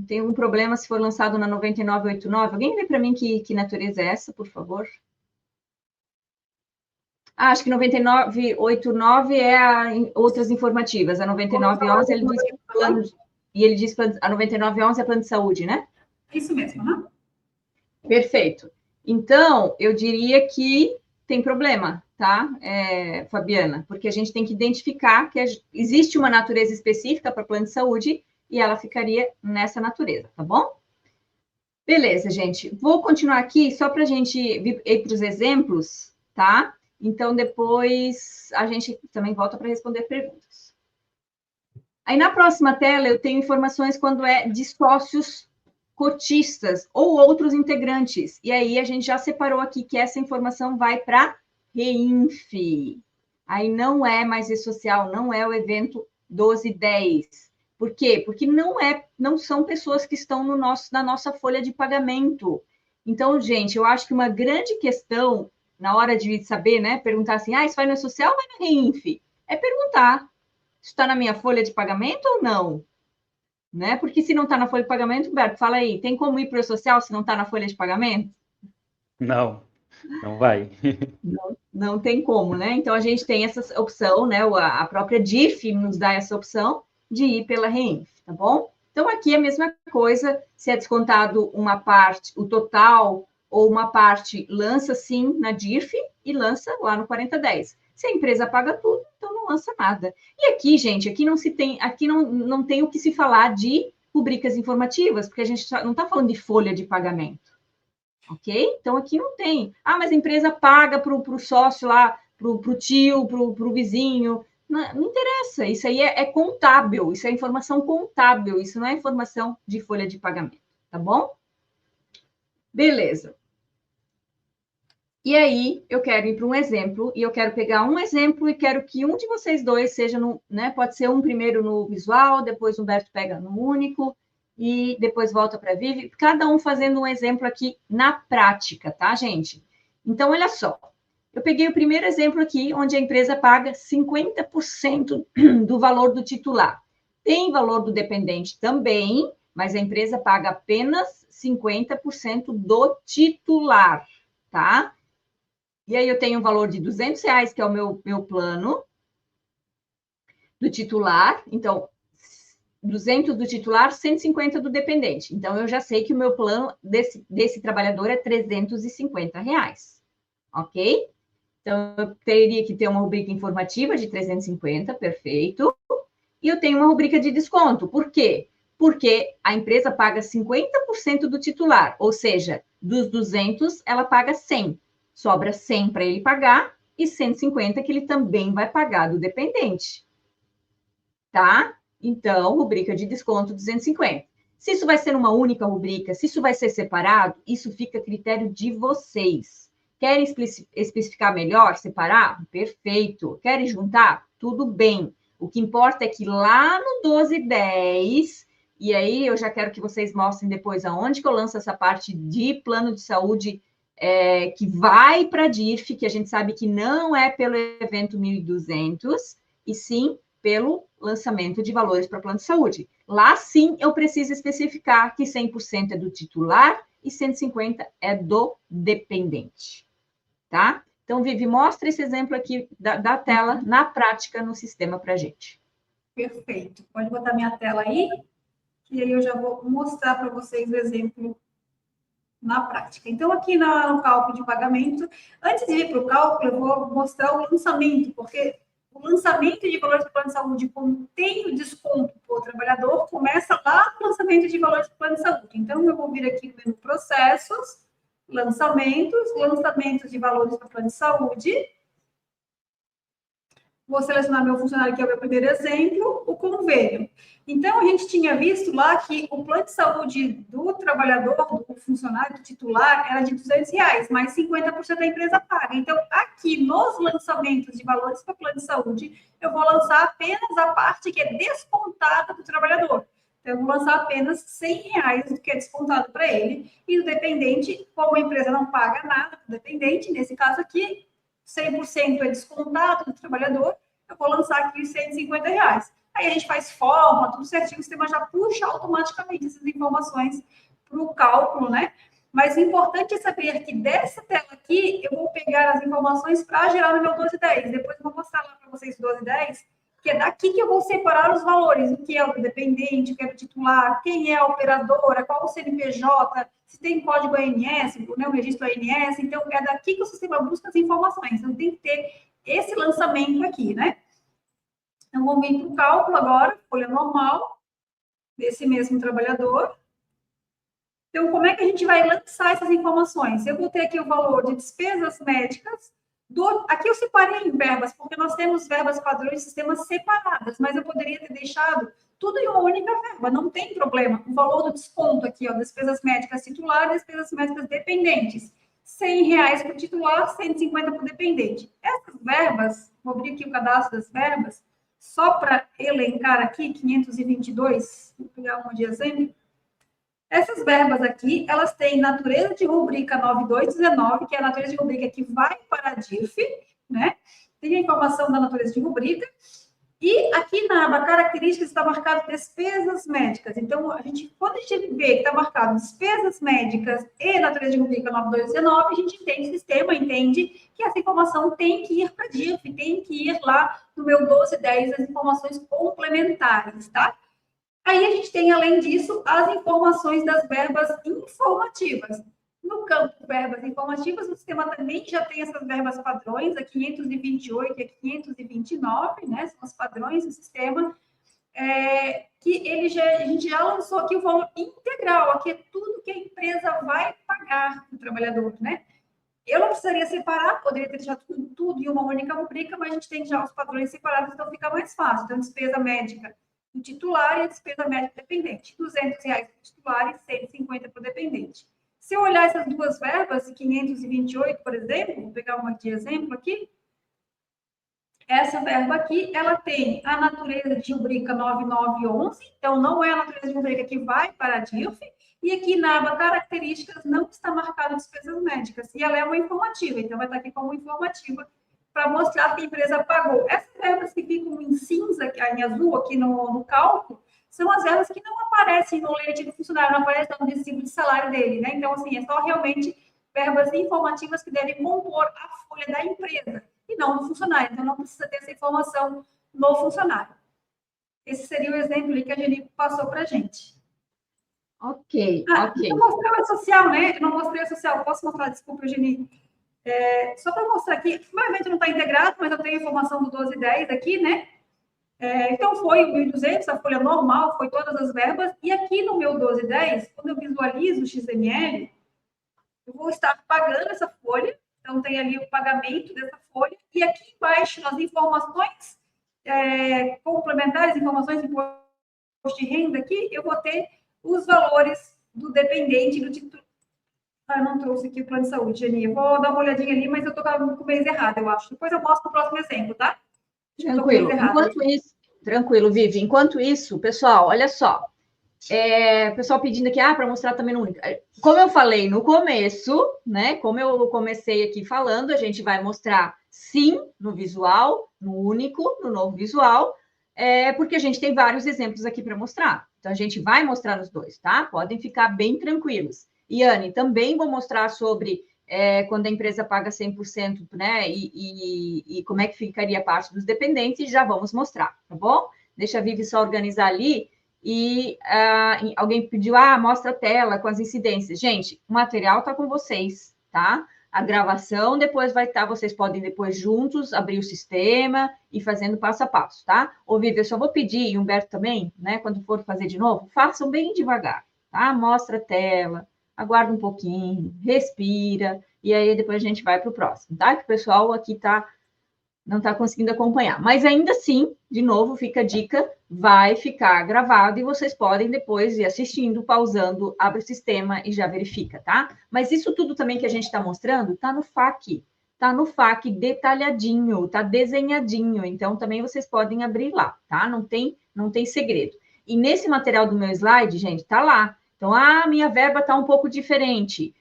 Tem um problema se for lançado na 9989? Alguém vê para mim que natureza é essa, por favor? Acho que 9989 é outras informativas. A 9911 ele diz que é plano, e ele diz que a 9911 é plano de saúde, né? Isso mesmo, né? Perfeito. Então, eu diria que tem problema, tá, Fabiana? Porque a gente tem que identificar que existe uma natureza específica para plano de saúde e ela ficaria nessa natureza, tá bom? Beleza, gente. Vou continuar aqui só para a gente ir para os exemplos, tá? Então, depois a gente também volta para responder perguntas. Aí, na próxima tela, eu tenho informações quando é de sócios cotistas ou outros integrantes. E aí, a gente já separou aqui que essa informação vai para REINF. Aí, não é mais E-Social, não é o evento 1210. Por quê? Porque não são pessoas que estão na nossa folha de pagamento. Então, gente, eu acho que uma grande questão na hora de saber, né, perguntar assim, isso vai no social ou vai na REINF? É perguntar, está na minha folha de pagamento ou não? Né? Porque se não está na folha de pagamento, Humberto, fala aí, tem como ir para o social se não está na folha de pagamento? Não vai. Não tem como, né? Então, a gente tem essa opção, né? A própria DIRF nos dá essa opção de ir pela REINF, tá bom? Então, aqui é a mesma coisa, se é descontado uma parte, o total ou uma parte, lança sim na DIRF e lança lá no 4010. Se a empresa paga tudo, então não lança nada. E aqui, gente, aqui não tem o que se falar de rubricas informativas, porque a gente não está falando de folha de pagamento. Ok? Então, aqui não tem. Mas a empresa paga para o sócio lá, para o tio, para o vizinho. Não interessa. Isso aí é contábil. Isso é informação contábil. Isso não é informação de folha de pagamento. Tá bom? Beleza. E aí, eu quero ir para um exemplo. E eu quero pegar um exemplo e quero que um de vocês dois seja no... né? Pode ser um primeiro no visual, depois o Humberto pega no único e depois volta para a Vivi, cada um fazendo um exemplo aqui na prática, tá, gente? Então, olha só, eu peguei o primeiro exemplo aqui, onde a empresa paga 50% do valor do titular. Tem valor do dependente também, mas a empresa paga apenas 50% do titular, tá? E aí eu tenho um valor de R$200, que é o meu plano do titular, então 200 do titular, 150 do dependente. Então, eu já sei que o meu plano desse trabalhador é R$350, ok? Então, eu teria que ter uma rubrica informativa de 350, perfeito. E eu tenho uma rubrica de desconto. Por quê? Porque a empresa paga 50% do titular, ou seja, dos 200, ela paga 100. Sobra 100 para ele pagar e 150 que ele também vai pagar do dependente. Tá? Então, rubrica de desconto 250. Se isso vai ser uma única rubrica, se isso vai ser separado, isso fica a critério de vocês. Querem especificar melhor, separar? Perfeito. Querem juntar? Tudo bem. O que importa é que lá no 1210, e aí eu já quero que vocês mostrem depois aonde que eu lanço essa parte de plano de saúde que vai para a DIRF, que a gente sabe que não é pelo evento 1200, e sim pelo lançamento de valores para plano de saúde. Lá, sim, eu preciso especificar que 100% é do titular e 150% é do dependente, tá? Então, Vivi, mostra esse exemplo aqui da tela na prática no sistema para a gente. Perfeito. Pode botar minha tela aí, que aí eu já vou mostrar para vocês o exemplo na prática. Então, aqui no cálculo de pagamento, antes de ir para o cálculo, eu vou mostrar o lançamento, porque o lançamento de valores do plano de saúde contém o desconto para o trabalhador, começa lá no lançamento de valores do plano de saúde. Então, eu vou vir aqui no menu processos, lançamentos de valores para o plano de saúde. Vou selecionar meu funcionário, que é o meu primeiro exemplo, o convênio. Então, a gente tinha visto lá que o plano de saúde do trabalhador, do funcionário, do titular, era de R$200, mas 50% da empresa paga. Então, aqui nos lançamentos de valores para plano de saúde, eu vou lançar apenas a parte que é descontada do trabalhador. Então, eu vou lançar apenas R$100 do que é descontado para ele. E o dependente, como a empresa não paga nada para o dependente, nesse caso aqui, 100% é descontado do trabalhador, eu vou lançar aqui os R$150. Aí a gente faz forma, tudo certinho, o sistema já puxa automaticamente essas informações para o cálculo, né? Mas o importante é saber que dessa tela aqui, eu vou pegar as informações para gerar no meu 1210. Depois eu vou mostrar lá para vocês o 1210, que é daqui que eu vou separar os valores, o que é o dependente, o que é o titular, quem é a operadora, qual o CNPJ, se tem código ANS, né, o registro ANS. Então, é daqui que o sistema busca as informações. Então, tem que ter esse lançamento aqui, né? Então, vamos vir para o cálculo agora, folha normal, desse mesmo trabalhador. Então, como é que a gente vai lançar essas informações? Eu vou ter aqui o valor de despesas médicas. Aqui eu separei em verbas, porque nós temos verbas padrões de sistemas separadas, mas eu poderia ter deixado tudo em uma única verba, não tem problema. O valor do desconto aqui, ó, despesas médicas titular, despesas médicas dependentes. R$100 para o titular, 150 para o dependente. Essas verbas, vou abrir aqui o cadastro das verbas, só para elencar aqui, 522, vou pegar uma de exemplo. Essas verbas aqui, elas têm natureza de rubrica 9219, que é a natureza de rubrica que vai para a DIRF, né? Tem a informação da natureza de rubrica. E aqui na aba características está marcado despesas médicas. Então, quando a gente vê que está marcado despesas médicas e natureza de rubrica 9219, a gente entende, o sistema entende que essa informação tem que ir para a DIRF, tem que ir lá no meu 1210, as informações complementares, tá? Aí a gente tem, além disso, as informações das verbas informativas. No campo verbas informativas, o sistema também já tem essas verbas padrões, a 528 e a 529, né? São os padrões do sistema, que a gente já lançou aqui o valor integral, aqui é tudo que a empresa vai pagar para o trabalhador, né? Eu não precisaria separar, poderia ter deixado tudo em uma única rubrica, mas a gente tem já os padrões separados, então fica mais fácil. Então, despesa médica do titular e a despesa médica dependente. R$200 para o titular e 150 para o dependente. Se eu olhar essas duas verbas, 528, por exemplo, vou pegar uma de exemplo aqui. Essa verba aqui, ela tem a natureza de rubrica 9911, então não é a natureza de rubrica que vai para a DIRF, e aqui na aba características não está marcada despesas médicas, e ela é uma informativa, então vai estar aqui como informativa, para mostrar que a empresa pagou. Essas verbas que ficam em cinza, em azul aqui no cálculo, são as verbas que não aparecem no lerite do funcionário, não aparecem no recibo de salário dele, né? Então, assim, é só realmente verbas informativas que devem compor a folha da empresa, e não do funcionário. Então, não precisa ter essa informação no funcionário. Esse seria o exemplo ali que a Geni passou para a gente. Ok. Eu mostrei o social, né? Eu não mostrei o social. Posso mostrar? Desculpa, Geni. Só para mostrar aqui, provavelmente não está integrado, mas eu tenho a informação do 1210 aqui, né? Então, foi o 1.200, a folha normal, foi todas as verbas. E aqui no meu 1210, quando eu visualizo o XML, eu vou estar pagando essa folha. Então, tem ali o pagamento dessa folha. E aqui embaixo, nas informações complementares, informações de imposto de renda aqui, eu vou ter os valores do dependente do titular. Eu não trouxe aqui o plano de saúde, Geni. Eu vou dar uma olhadinha ali, mas eu estou com o mês errado, eu acho. Depois eu mostro no próximo exemplo, tá? Tranquilo, Vivi. Enquanto isso, pessoal, olha só. Pessoal pedindo aqui, para mostrar também no único. Como eu falei no começo, né? Como eu comecei aqui falando, a gente vai mostrar sim no visual, no único, no novo visual. porque a gente tem vários exemplos aqui para mostrar. Então, a gente vai mostrar os dois, tá? Podem ficar bem tranquilos. Iane, também vou mostrar sobre quando a empresa paga 100%, né? E como é que ficaria a parte dos dependentes, já vamos mostrar, tá bom? Deixa a Vivi só organizar ali. E alguém pediu, mostra a tela com as incidências. Gente, o material está com vocês, tá? A gravação depois vai estar, vocês podem depois juntos abrir o sistema e fazendo passo a passo, tá? Ô, Vivi, eu só vou pedir, e Humberto também, né? Quando for fazer de novo, façam bem devagar, tá? Mostra a tela, aguarda um pouquinho, respira, e aí depois a gente vai para o próximo, tá? Que o pessoal aqui não está conseguindo acompanhar. Mas ainda assim, de novo, fica a dica, vai ficar gravado e vocês podem depois ir assistindo, pausando, abre o sistema e já verifica, tá? Mas isso tudo também que a gente está mostrando está no FAQ. Está no FAQ detalhadinho, está desenhadinho. Então, também vocês podem abrir lá, tá? Não tem segredo. E nesse material do meu slide, gente, está lá. Então, minha verba está um pouco diferente.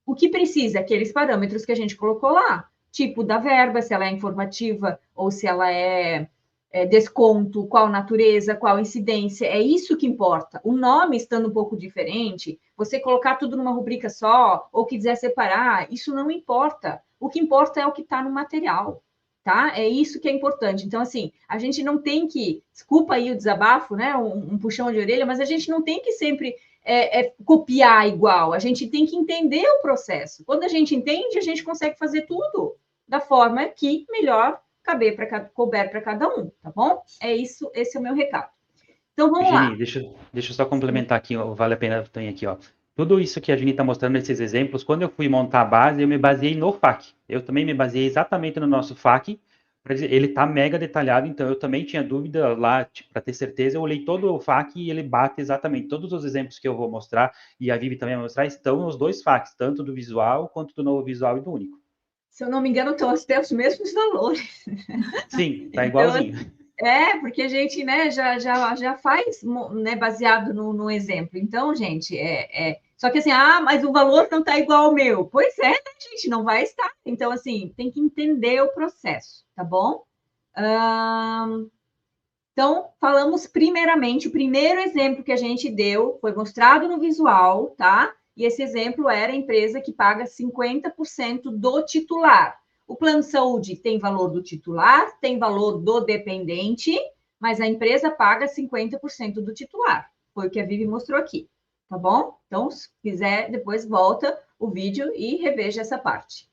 O que precisa? Aqueles parâmetros que a gente colocou lá. Tipo da verba, se ela é informativa ou se ela é desconto, qual natureza, qual incidência, é isso que importa. O nome estando um pouco diferente, você colocar tudo numa rubrica só, ou quiser separar, isso não importa. O que importa é o que está no material, tá? É isso que é importante. Então, assim, a gente não tem que, desculpa aí o desabafo, né, um puxão de orelha, mas a gente não tem que sempre copiar igual, a gente tem que entender o processo. Quando a gente entende, a gente consegue fazer tudo da forma que melhor couber para cada um, tá bom? É isso, esse é o meu recado. Então, vamos lá. Deixa eu só complementar aqui, vale a pena também aqui, ó. Tudo isso que a Gini está mostrando nesses exemplos, quando eu fui montar a base, eu me baseei no FAQ. Eu também me baseei exatamente no nosso FAQ. Ele está mega detalhado, então eu também tinha dúvida lá, tipo, para ter certeza, eu olhei todo o FAQ e ele bate exatamente todos os exemplos que eu vou mostrar, e a Vivi também vai mostrar, estão nos dois FAQs, tanto do visual quanto do novo visual e do único. Se eu não me engano, estão até os mesmos valores. Sim, tá igualzinho. Então, porque a gente, né, já faz, né, baseado no exemplo. Então, gente, só que assim, mas o valor não está igual ao meu. Pois é, né, gente, não vai estar. Então, assim, tem que entender o processo, tá bom? Então, falamos primeiramente, o primeiro exemplo que a gente deu foi mostrado no visual, tá? E esse exemplo era a empresa que paga 50% do titular. O plano de saúde tem valor do titular, tem valor do dependente, mas a empresa paga 50% do titular. Foi o que a Vivi mostrou aqui, tá bom? Então, se quiser, depois volta o vídeo e reveja essa parte.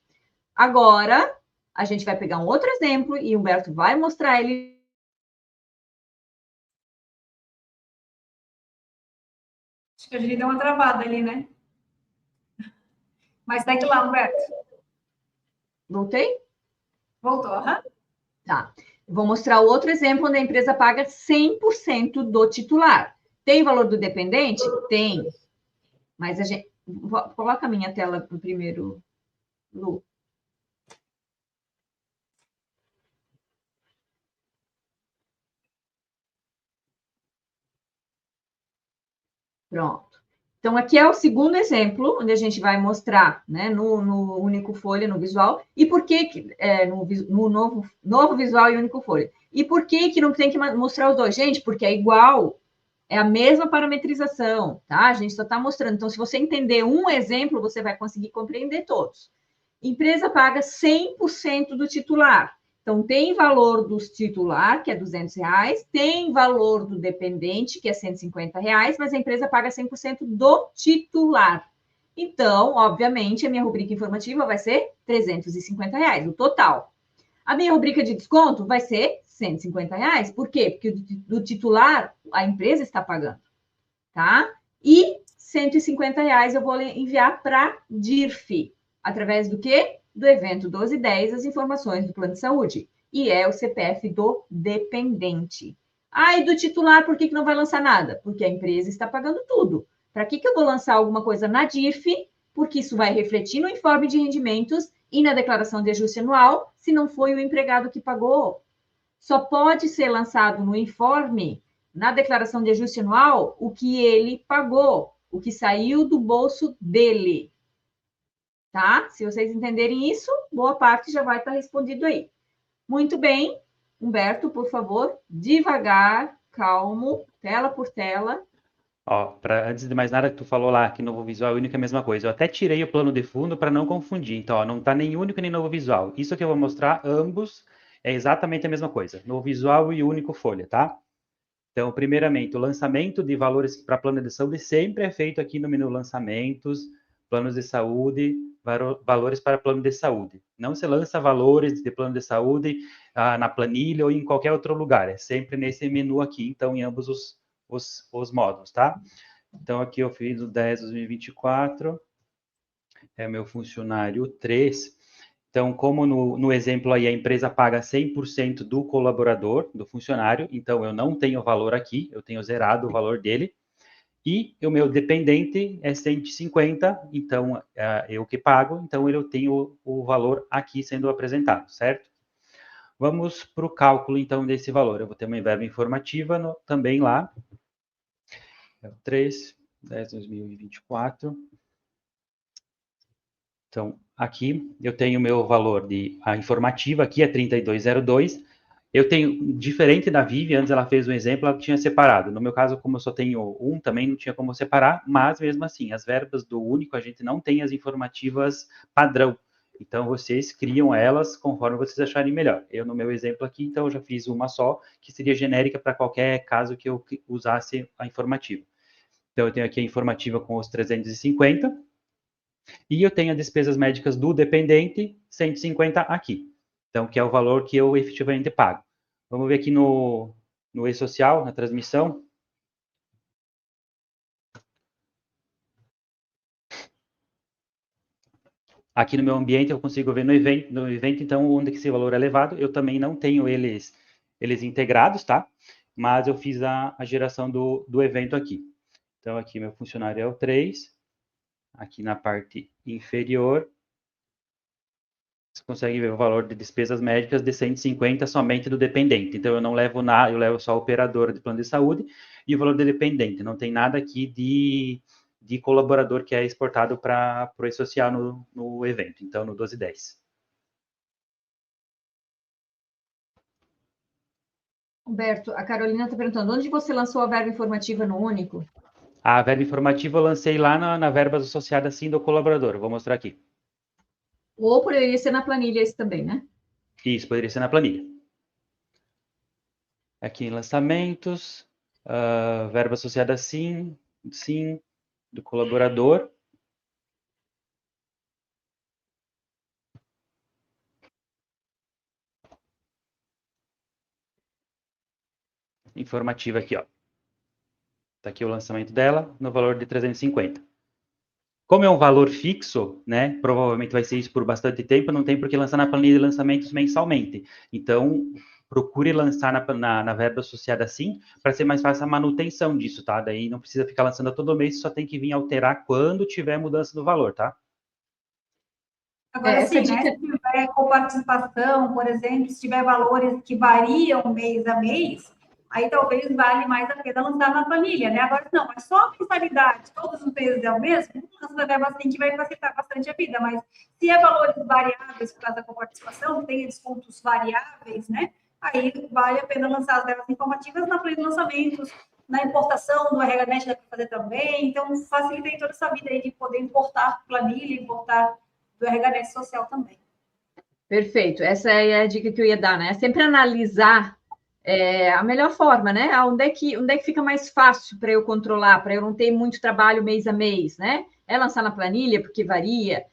Agora, a gente vai pegar um outro exemplo e o Humberto vai mostrar ele. Acho que a gente deu uma travada ali, né? Mas segue lá, Humberto. Voltei? Voltou, aham. Tá. Vou mostrar outro exemplo onde a empresa paga 100% do titular. Tem valor do dependente? Tem. Mas a gente... Coloca a minha tela para o primeiro, Lu. Pronto. Então, aqui é o segundo exemplo, onde a gente vai mostrar, né, no único folha, no visual, e por que, no novo visual e único folha. E por que não tem que mostrar os dois? Gente, porque é igual, é a mesma parametrização, tá? A gente só está mostrando. Então, se você entender um exemplo, você vai conseguir compreender todos. Empresa paga 100% do titular. Então, tem valor do titular, que é R$200, tem valor do dependente, que é R$150, mas a empresa paga 100% do titular. Então, obviamente, a minha rubrica informativa vai ser R$350, o total. A minha rubrica de desconto vai ser R$150. Por quê? Porque do titular, a empresa está pagando, tá? E R$150 eu vou enviar para DIRF. Através do quê? Do evento 1210, as informações do plano de saúde. E é o CPF do dependente. E do titular, por que não vai lançar nada? Porque a empresa está pagando tudo. Para que eu vou lançar alguma coisa na DIRF? Porque isso vai refletir no informe de rendimentos e na declaração de ajuste anual, se não foi o empregado que pagou. Só pode ser lançado no informe, na declaração de ajuste anual, o que ele pagou, o que saiu do bolso dele. Tá? Se vocês entenderem isso, boa parte já vai estar respondido aí. Muito bem. Humberto, por favor, devagar, calmo, tela por tela. Ó, antes de mais nada, que tu falou lá que novo visual e único é a mesma coisa. Eu até tirei o plano de fundo para não confundir. Então, ó, não está nem único nem novo visual. Isso que eu vou mostrar, ambos, é exatamente a mesma coisa. Novo visual e único folha, tá? Então, primeiramente, o lançamento de valores para plano de saúde sempre é feito aqui no menu lançamentos, planos de saúde, valores para plano de saúde. Não se lança valores de plano de saúde na planilha ou em qualquer outro lugar. É sempre nesse menu aqui, então, em ambos os módulos, tá? Então, aqui eu fiz o 10 de 2024, é meu funcionário 3. Então, como no exemplo aí, a empresa paga 100% do colaborador, do funcionário, então eu não tenho valor aqui, eu tenho zerado o valor dele. E o meu dependente é 150, então eu que pago, então eu tenho o valor aqui sendo apresentado, certo? Vamos para o cálculo, então, desse valor. Eu vou ter uma verba informativa também lá. É o 3, 10, 2024. Então, aqui eu tenho o meu valor a informativa, aqui é 3202. Eu tenho, diferente da Vivi, antes ela fez um exemplo, ela tinha separado. No meu caso, como eu só tenho um, também não tinha como separar, mas mesmo assim, as verbas do único, a gente não tem as informativas padrão. Então, vocês criam elas conforme vocês acharem melhor. Eu, no meu exemplo aqui, então, eu já fiz uma só, que seria genérica para qualquer caso que eu usasse a informativa. Então, eu tenho aqui a informativa com os 350, e eu tenho as despesas médicas do dependente, 150 aqui. Então, que é o valor que eu efetivamente pago. Vamos ver aqui no e-social, na transmissão. Aqui no meu ambiente eu consigo ver no evento, então, onde que esse valor é elevado. Eu também não tenho eles integrados, tá? Mas eu fiz a geração do evento aqui. Então, aqui meu funcionário é o 3. Aqui na parte inferior, você consegue ver o valor de despesas médicas de 150 somente do dependente. Então, eu não levo nada, eu levo só a operadora de plano de saúde e o valor do dependente. Não tem nada aqui de colaborador que é exportado para o e-social no evento, então no 1210. Humberto, a Carolina está perguntando, onde você lançou a verba informativa no único? A verba informativa eu lancei lá na verbas associadas sim do colaborador. Eu vou mostrar aqui. Ou poderia ser na planilha esse também, né? Isso, poderia ser na planilha. Aqui em lançamentos, verba associada sim, do colaborador. Informativa aqui, ó. Tá aqui o lançamento dela, no valor de 350. Como é um valor fixo, né, provavelmente vai ser isso por bastante tempo, não tem por que lançar na planilha de lançamentos mensalmente. Então, procure lançar na verba associada assim, para ser mais fácil a manutenção disso, tá? Daí não precisa ficar lançando todo mês, só tem que vir alterar quando tiver mudança do valor, tá? Agora, sim, né? Se tiver coparticipação, por exemplo, se tiver valores que variam mês a mês, aí talvez vale mais a pena lançar na planilha, né? Agora, não, mas só a mensalidade, todos os meses é o mesmo, lança verba assim que vai facilitar bastante a vida, mas se é valores variáveis por causa da coparticipação, tem descontos variáveis, né? Aí vale a pena lançar as verbas informativas na planilha de lançamentos, na importação do RHNet dá para fazer também, então facilita aí toda essa vida aí de poder importar planilha, importar do RHNet social também. Perfeito, essa é a dica que eu ia dar, né? Sempre analisar a melhor forma, né? Onde é que fica mais fácil para eu controlar, para eu não ter muito trabalho mês a mês, né? É lançar na planilha, porque varia,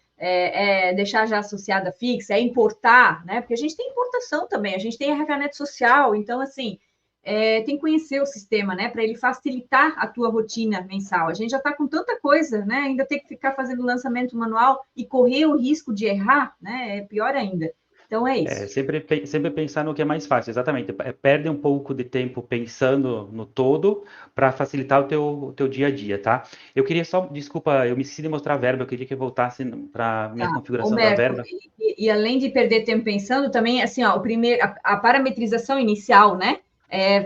deixar já associada fixa, é importar, né? Porque a gente tem importação também, a gente tem RHNet social, então, assim, tem que conhecer o sistema, né? Para ele facilitar a tua rotina mensal. A gente já está com tanta coisa, né? Ainda tem que ficar fazendo lançamento manual e correr o risco de errar, né? É pior ainda. Então é isso. Sempre pensar no que é mais fácil, exatamente. Perde um pouco de tempo pensando no todo para facilitar o teu dia a dia, tá? Eu queria só, desculpa, eu me esqueci de mostrar a verba, eu queria que voltasse para minha configuração Humberto, da verba. E além de perder tempo pensando, também, assim, ó, a parametrização inicial, né?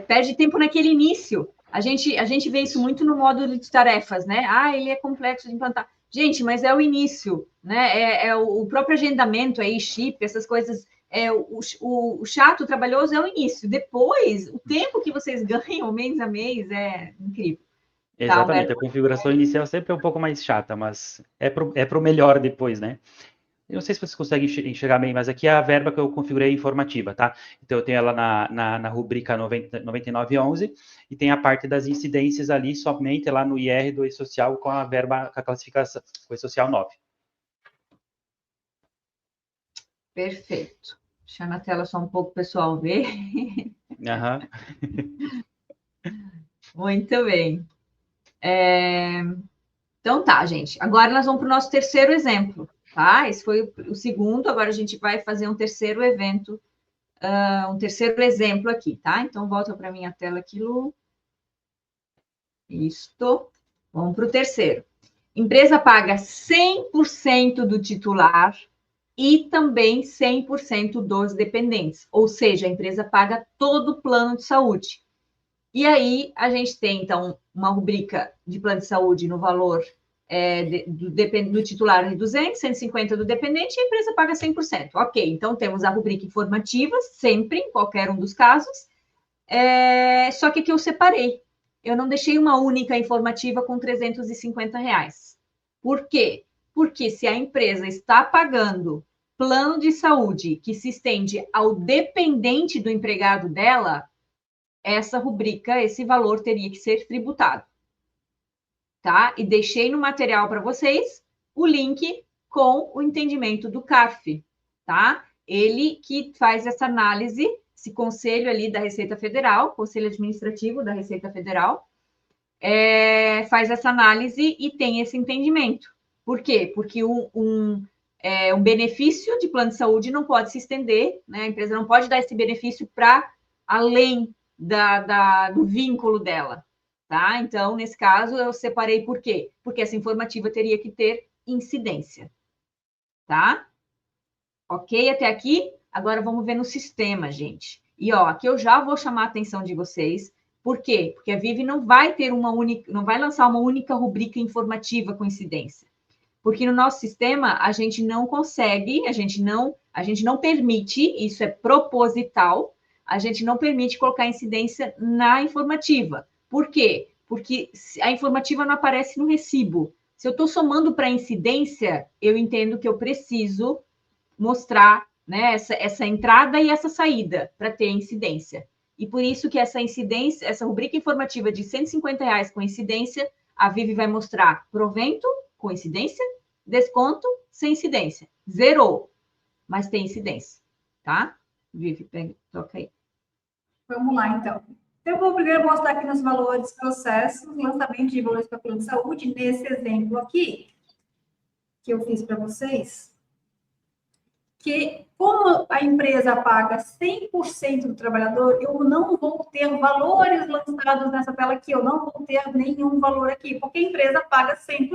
Perde tempo naquele início. A gente vê isso muito no módulo de tarefas, né? Ele é complexo de implantar. Gente, mas é o início, né? O próprio agendamento aí, chip, essas coisas, o chato, o trabalhoso é o início. Depois, o tempo que vocês ganham mês a mês é incrível. Exatamente, a configuração inicial sempre é um pouco mais chata, mas é pro melhor depois, né? Eu não sei se vocês conseguem enxergar bem, mas aqui é a verba que eu configurei informativa, tá? Então, eu tenho ela na rubrica 9911 e tem a parte das incidências ali, somente lá no IR do E-Social com a verba, com a classificação, com o E-Social 9. Perfeito. Deixar na tela só um pouco o pessoal ver. Aham. Muito bem. Então tá, gente. Agora nós vamos para o nosso terceiro exemplo, tá? Esse foi o segundo, agora a gente vai fazer um terceiro evento, um terceiro exemplo aqui, tá? Então volta para minha tela aqui, Lu. Isto. Vamos para o terceiro. Empresa paga 100% do titular e também 100% dos dependentes. Ou seja, a empresa paga todo o plano de saúde. E aí, a gente tem, então, uma rubrica de plano de saúde no valor do titular de 200, 150 do dependente, e a empresa paga 100%. Ok, então temos a rubrica informativa, sempre, em qualquer um dos casos, só que aqui eu separei. Eu não deixei uma única informativa com R$350. Por quê? Porque se a empresa está pagando plano de saúde que se estende ao dependente do empregado dela, essa rubrica, esse valor teria que ser tributado. Tá? E deixei no material para vocês o link com o entendimento do CARF, tá? Ele que faz essa análise, esse conselho ali da Receita Federal, conselho administrativo da Receita Federal, faz essa análise e tem esse entendimento. Por quê? Porque um benefício de plano de saúde não pode se estender, né? A empresa não pode dar esse benefício para além do vínculo dela, tá? Então, nesse caso, eu separei por quê? Porque essa informativa teria que ter incidência, tá? Ok até aqui? Agora vamos ver no sistema, gente. E, ó, aqui eu já vou chamar a atenção de vocês. Por quê? Porque a Vivi não vai lançar uma única rubrica informativa com incidência. Porque no nosso sistema a gente não consegue, a gente não permite, isso é proposital, a gente não permite colocar incidência na informativa. Por quê? Porque a informativa não aparece no recibo. Se eu estou somando para incidência, eu entendo que eu preciso mostrar, né, essa entrada e essa saída para ter incidência. E por isso que essa incidência, essa rubrica informativa de R$150 com incidência, a Vivi vai mostrar provento com incidência, desconto sem incidência. Zerou, mas tem incidência, tá? Vivi, toca aí. Vamos lá, então. Eu vou primeiro mostrar aqui nos valores processos, lançamento de valores para plano de saúde, nesse exemplo aqui, que eu fiz para vocês, que como a empresa paga 100% do trabalhador, eu não vou ter valores lançados nessa tela aqui, eu não vou ter nenhum valor aqui, porque a empresa paga 100%.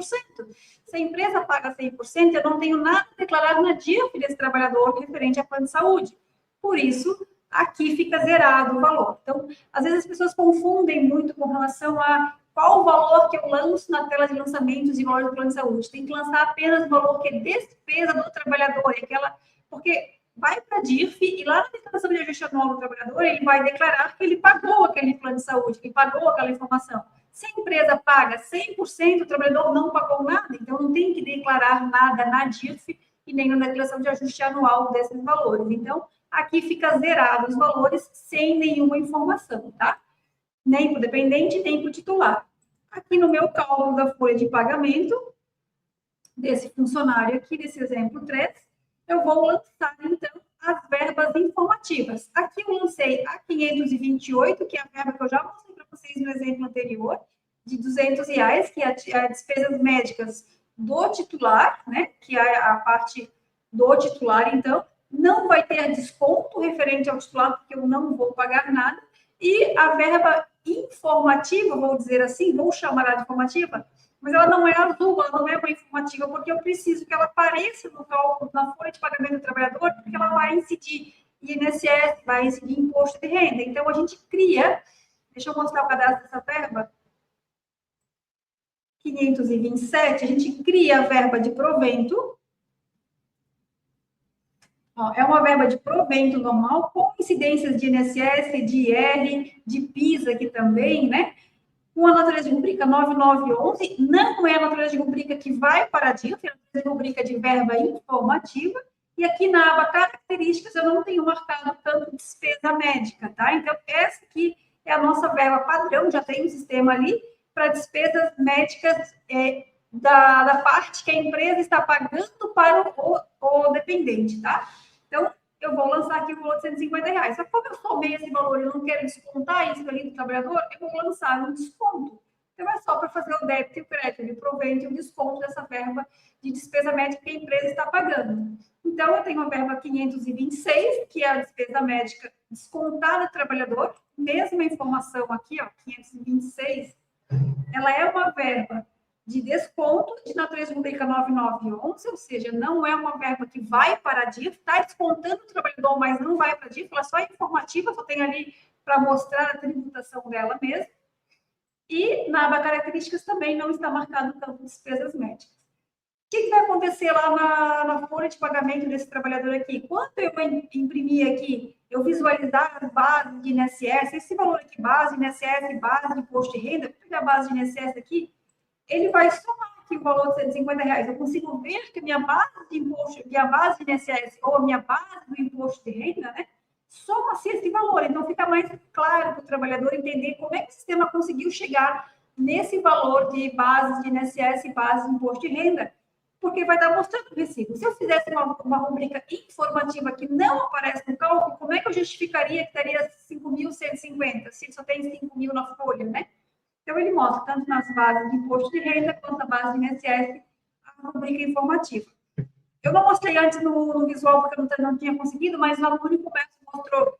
Se a empresa paga 100%, eu não tenho nada a declarar na DIRF desse trabalhador referente a plano de saúde. Por isso, aqui fica zerado o valor. Então, às vezes as pessoas confundem muito com relação a qual o valor que eu lanço na tela de lançamentos de valores do plano de saúde. Tem que lançar apenas o valor que é despesa do trabalhador, porque vai para a DIRF e lá na declaração de ajuste anual do trabalhador, ele vai declarar que ele pagou aquele plano de saúde, que ele pagou aquela informação. Se a empresa paga 100%, o trabalhador não pagou nada, então não tem que declarar nada na DIRF e nem na declaração de ajuste anual desses valores. Então, aqui fica zerado os valores sem nenhuma informação, tá? Nem para o dependente, nem para o titular. Aqui no meu cálculo da folha de pagamento, desse funcionário aqui, desse exemplo 3, eu vou lançar, então, as verbas informativas. Aqui eu lancei a 528, que é a verba que eu já mostrei para vocês no exemplo anterior, de R$200, que é as despesas médicas do titular, né? Que é a parte do titular, então, não vai ter desconto referente ao titular, porque eu não vou pagar nada. E a verba informativa, vou dizer assim, vou chamar ela de informativa, mas ela não é azul, ela não é uma informativa, porque eu preciso que ela apareça no cálculo, na folha de pagamento do trabalhador, porque ela vai incidir INSS, vai incidir imposto de renda. Então, a gente cria, deixa eu mostrar o cadastro dessa verba, 527, a gente cria a verba de provento. Ó, é uma verba de provento normal, com incidências de INSS, de IR, de PIS aqui também, né? Com a natureza de rubrica 9911, não é a natureza de rubrica que vai para a DIF, é a natureza de rubrica de verba informativa, e aqui na aba características eu não tenho marcado tanto despesa médica, tá? Então, essa aqui é a nossa verba padrão, já tem um sistema ali para despesas médicas da parte que a empresa está pagando para o dependente, tá? Então, eu vou lançar aqui o valor de R$150. Só que como eu somei esse valor e não quero descontar isso ali do trabalhador, eu vou lançar um desconto. Então, é só para fazer o débito e o crédito, de provento e o desconto dessa verba de despesa médica que a empresa está pagando. Então, eu tenho a verba 526, que é a despesa médica descontada do trabalhador. Mesma informação aqui, ó, 526, ela é uma verba de desconto de natureza rubrica 9911, ou seja, não é uma verba que vai para a DIF, está descontando o trabalhador, mas não vai para a DIF, ela só é informativa, só tem ali para mostrar a tributação dela mesmo. E na aba características também não está marcado o campo de despesas médicas. O que vai acontecer lá na folha de pagamento desse trabalhador aqui? Quando eu imprimir aqui, eu visualizar as bases de INSS, esse valor aqui, base de INSS, base de imposto de renda, vou pegar a base de INSS aqui, ele vai somar aqui o valor de R$150. Eu consigo ver que a minha base de imposto, minha base de INSS ou a minha base do imposto de renda, né, soma-se esse valor. Então, fica mais claro para o trabalhador entender como é que o sistema conseguiu chegar nesse valor de base de INSS e base de imposto de renda, porque vai estar mostrando o recibo. Se eu fizesse uma rubrica informativa que não aparece no cálculo, como é que eu justificaria que teria 5.150, se só tem 5.000 na folha, né? Então, ele mostra tanto nas bases de imposto de renda quanto na base de INSS a rubrica informativa. Eu não mostrei antes no visual porque eu não tinha conseguido, mas no único comércio mostrou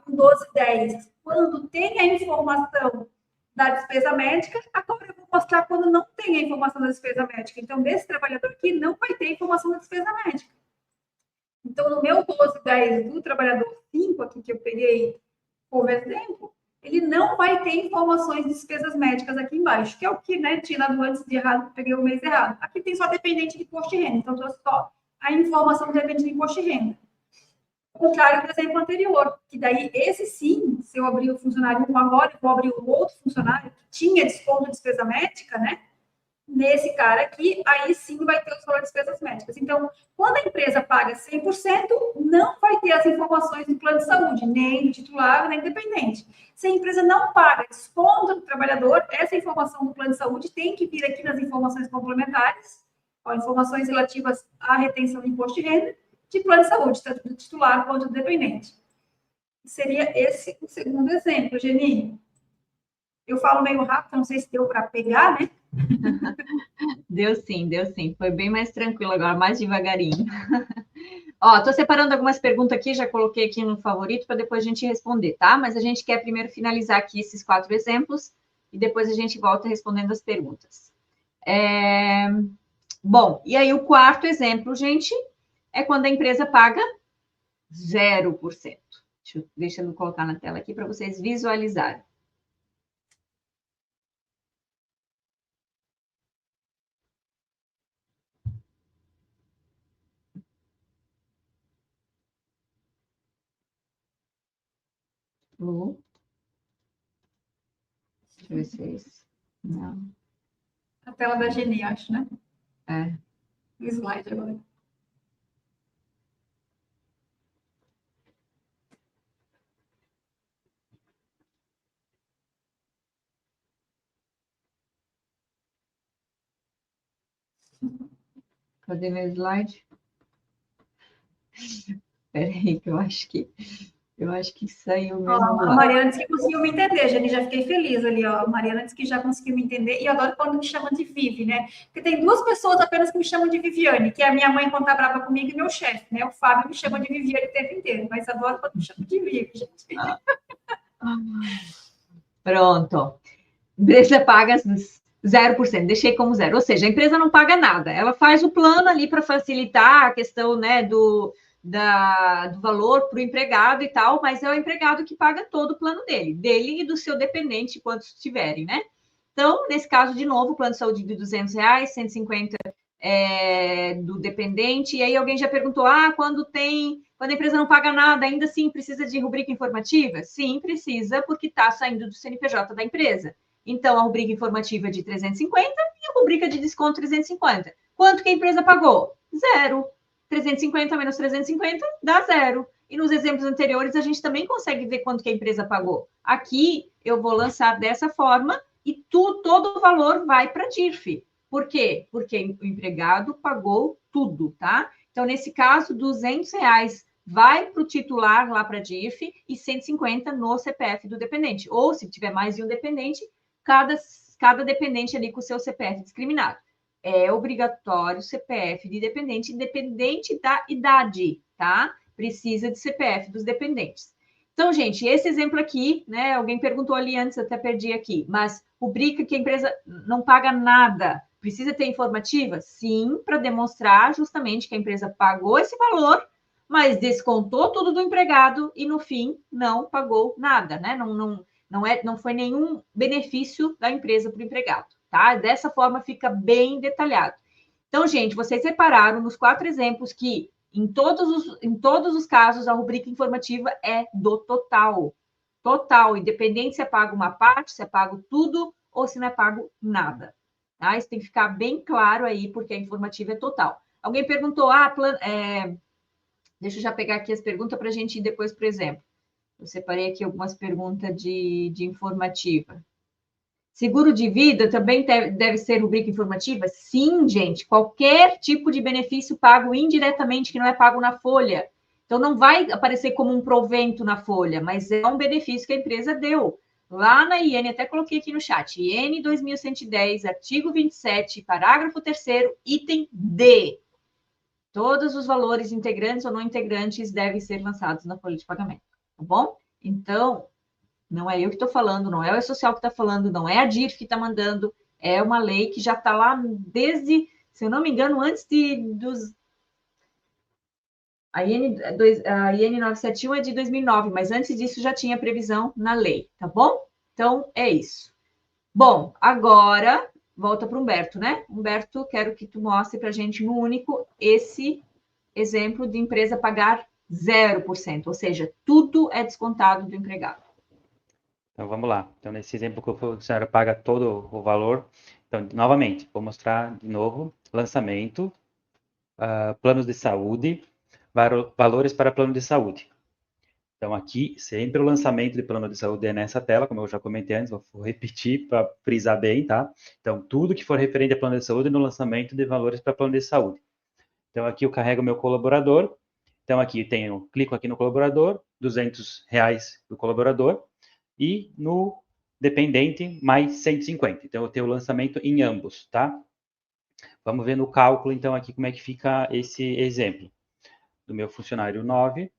com 1210 quando tem a informação da despesa médica. Agora eu vou mostrar quando não tem a informação da despesa médica. Então, desse trabalhador aqui não vai ter informação da despesa médica. Então, no meu 1210 do trabalhador 5 aqui que eu peguei como exemplo, ele não vai ter informações de despesas médicas aqui embaixo, que é o que, né, tinha dado antes de errado, peguei o mês errado. Aqui tem só dependente de imposto de renda, então trouxe só a informação do dependente de imposto de renda. Ao contrário do exemplo anterior, que daí esse sim, se eu abrir o funcionário 1 agora, eu vou abrir o outro funcionário que tinha desconto de despesa médica, né? Nesse cara aqui, aí sim vai ter os valores de despesas médicas. Então, quando a empresa paga 100%, não vai ter as informações do plano de saúde, nem do titular, nem dependente. Se a empresa não paga desconto do trabalhador, essa informação do plano de saúde tem que vir aqui nas informações complementares, ó, informações relativas à retenção de imposto de renda, de plano de saúde, tanto do titular quanto do dependente. Seria esse o segundo exemplo, Geni. Eu falo meio rápido, não sei se deu para pegar, né? Deu sim, deu sim. Foi bem mais tranquilo agora, mais devagarinho. Ó, tô separando algumas perguntas aqui, já coloquei aqui no favorito para depois a gente responder, tá? Mas a gente quer primeiro finalizar aqui esses 4 exemplos e depois a gente volta respondendo as perguntas. Bom, e aí o quarto exemplo, gente, é quando a empresa paga 0%. Deixa eu colocar na tela aqui para vocês visualizarem. Deixa eu ver se é isso. Não. A tela da Geni, acho, né? É. O slide agora. Cadê meu slide? Espera aí, que eu acho que saiu mesmo. Ó, a Mariana disse que conseguiu me entender, Geni, já fiquei feliz ali, ó. A Mariana disse que já conseguiu me entender, e eu adoro quando me chamam de Vivi, né? Porque tem 2 pessoas apenas que me chamam de Viviane, que é a minha mãe quando tá brava comigo e meu chefe, né? O Fábio me chama de Viviane o tempo inteiro, mas adoro quando me chamam de Vivi, gente. Pronto. Empresa paga 0%, deixei como 0. Ou seja, a empresa não paga nada. Ela faz o plano ali para facilitar a questão, né, do valor para o empregado e tal, mas é o empregado que paga todo o plano dele e do seu dependente, quantos tiverem, né? Então, nesse caso, de novo, o plano de saúde de R$200, 150 do dependente. E aí alguém já perguntou, quando a empresa não paga nada, ainda assim precisa de rubrica informativa? Sim, precisa, porque está saindo do CNPJ da empresa. Então, a rubrica informativa é de 350 e a rubrica de desconto 350. Quanto que a empresa pagou? Zero. 350 menos 350 dá zero. E nos exemplos anteriores, a gente também consegue ver quanto que a empresa pagou. Aqui, eu vou lançar dessa forma e todo o valor vai para a DIRF. Por quê? Porque o empregado pagou tudo, tá? Então, nesse caso, R$200 vai para o titular lá para a DIRF e 150 no CPF do dependente. Ou, se tiver mais de um dependente, cada dependente ali com o seu CPF discriminado. É obrigatório CPF de dependente, independente da idade, tá? Precisa de CPF dos dependentes. Então, gente, esse exemplo aqui, né? Alguém perguntou ali antes, até perdi aqui, mas rubrica que a empresa não paga nada. Precisa ter informativa? Sim, para demonstrar justamente que a empresa pagou esse valor, mas descontou tudo do empregado e, no fim, não pagou nada, né? Não foi nenhum benefício da empresa para o empregado, tá? Dessa forma fica bem detalhado. Então, gente, vocês separaram nos 4 exemplos que em todos os casos a rubrica informativa é do total. Total, independente se é pago uma parte, se é pago tudo ou se não é pago nada. Tá? Isso tem que ficar bem claro aí, porque a informativa é total. Alguém perguntou, deixa eu já pegar aqui as perguntas para a gente ir depois para o exemplo. Eu separei aqui algumas perguntas de informativa. Seguro de vida também deve ser rubrica informativa? Sim, gente. Qualquer tipo de benefício pago indiretamente que não é pago na folha. Então, não vai aparecer como um provento na folha, mas é um benefício que a empresa deu. Lá na IN, até coloquei aqui no chat, IN 2110, artigo 27, parágrafo 3º, item D. Todos os valores integrantes ou não integrantes devem ser lançados na folha de pagamento, tá bom? Então, não é eu que estou falando, não é o E-Social que está falando, não é a DIRF que está mandando, é uma lei que já está lá desde, se eu não me engano, antes dos... A IN 971 é de 2009, mas antes disso já tinha previsão na lei, tá bom? Então, é isso. Bom, agora, volta para o Humberto, né? Humberto, quero que tu mostre para a gente no único esse exemplo de empresa pagar 0%, ou seja, tudo é descontado do empregado. Então, vamos lá. Então, nesse exemplo que o funcionário paga todo o valor. Então, novamente, vou mostrar de novo. Lançamento, planos de saúde, valores para plano de saúde. Então, aqui, sempre o lançamento de plano de saúde é nessa tela, como eu já comentei antes, vou repetir para frisar bem, tá? Então, tudo que for referente a plano de saúde no lançamento de valores para plano de saúde. Então, aqui eu carrego o meu colaborador. Então, aqui clico aqui no colaborador, R$200 do colaborador, e no dependente, mais 150. Então, eu tenho o lançamento em ambos, tá? Vamos ver no cálculo, então, aqui como é que fica esse exemplo. Do meu funcionário 9,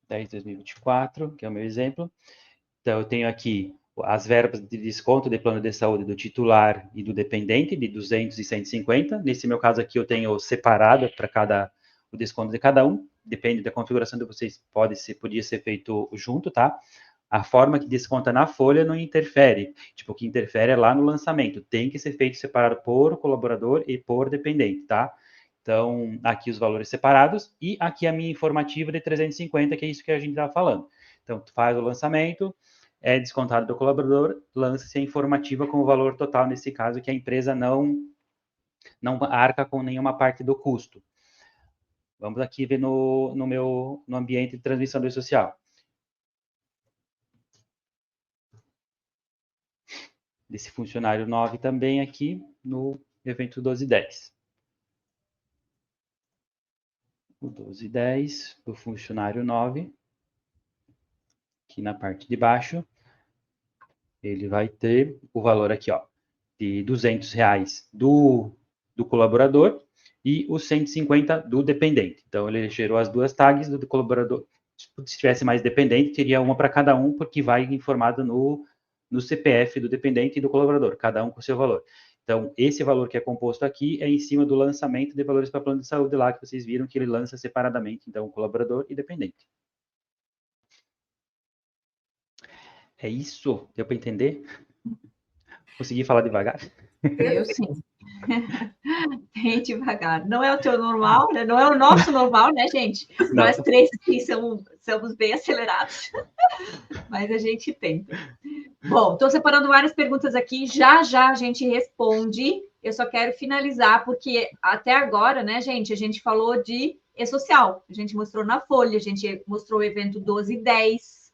10 de 2024, que é o meu exemplo. Então, eu tenho aqui as verbas de desconto de plano de saúde do titular e do dependente, de 200 e 150. Nesse meu caso aqui, eu tenho separado para o desconto de cada um. Depende da configuração de vocês, podia ser feito junto, tá? A forma que desconta na folha não interfere. Tipo, o que interfere é lá no lançamento. Tem que ser feito separado por colaborador e por dependente, tá? Então, aqui os valores separados e aqui a minha informativa de 350, que é isso que a gente estava falando. Então, tu faz o lançamento, é descontado do colaborador, lança-se a informativa com o valor total, nesse caso, que a empresa não arca com nenhuma parte do custo. Vamos aqui ver no ambiente de transmissão do social. Desse funcionário 9 também aqui no evento 1210. O 1210 do funcionário 9, aqui na parte de baixo, ele vai ter o valor aqui, ó, de R$200 do colaborador e os 150 do dependente. Então, ele gerou as duas tags do colaborador. Se tivesse mais dependente, teria uma para cada um, porque vai informado no CPF do dependente e do colaborador, cada um com o seu valor. Então, esse valor que é composto aqui é em cima do lançamento de valores para plano de saúde lá, que vocês viram que ele lança separadamente, então, colaborador e dependente. É isso? Deu para entender? Consegui falar devagar? Eu sim. Bem devagar. Não é o teu normal, né? Não é o nosso normal, né, gente? Não. Nós três aqui somos bem acelerados, mas a gente tenta. Bom, estou separando várias perguntas aqui, já a gente responde. Eu só quero finalizar, porque até agora, né, gente, a gente falou de e-social, a gente mostrou na Folha, a gente mostrou o evento 12/10,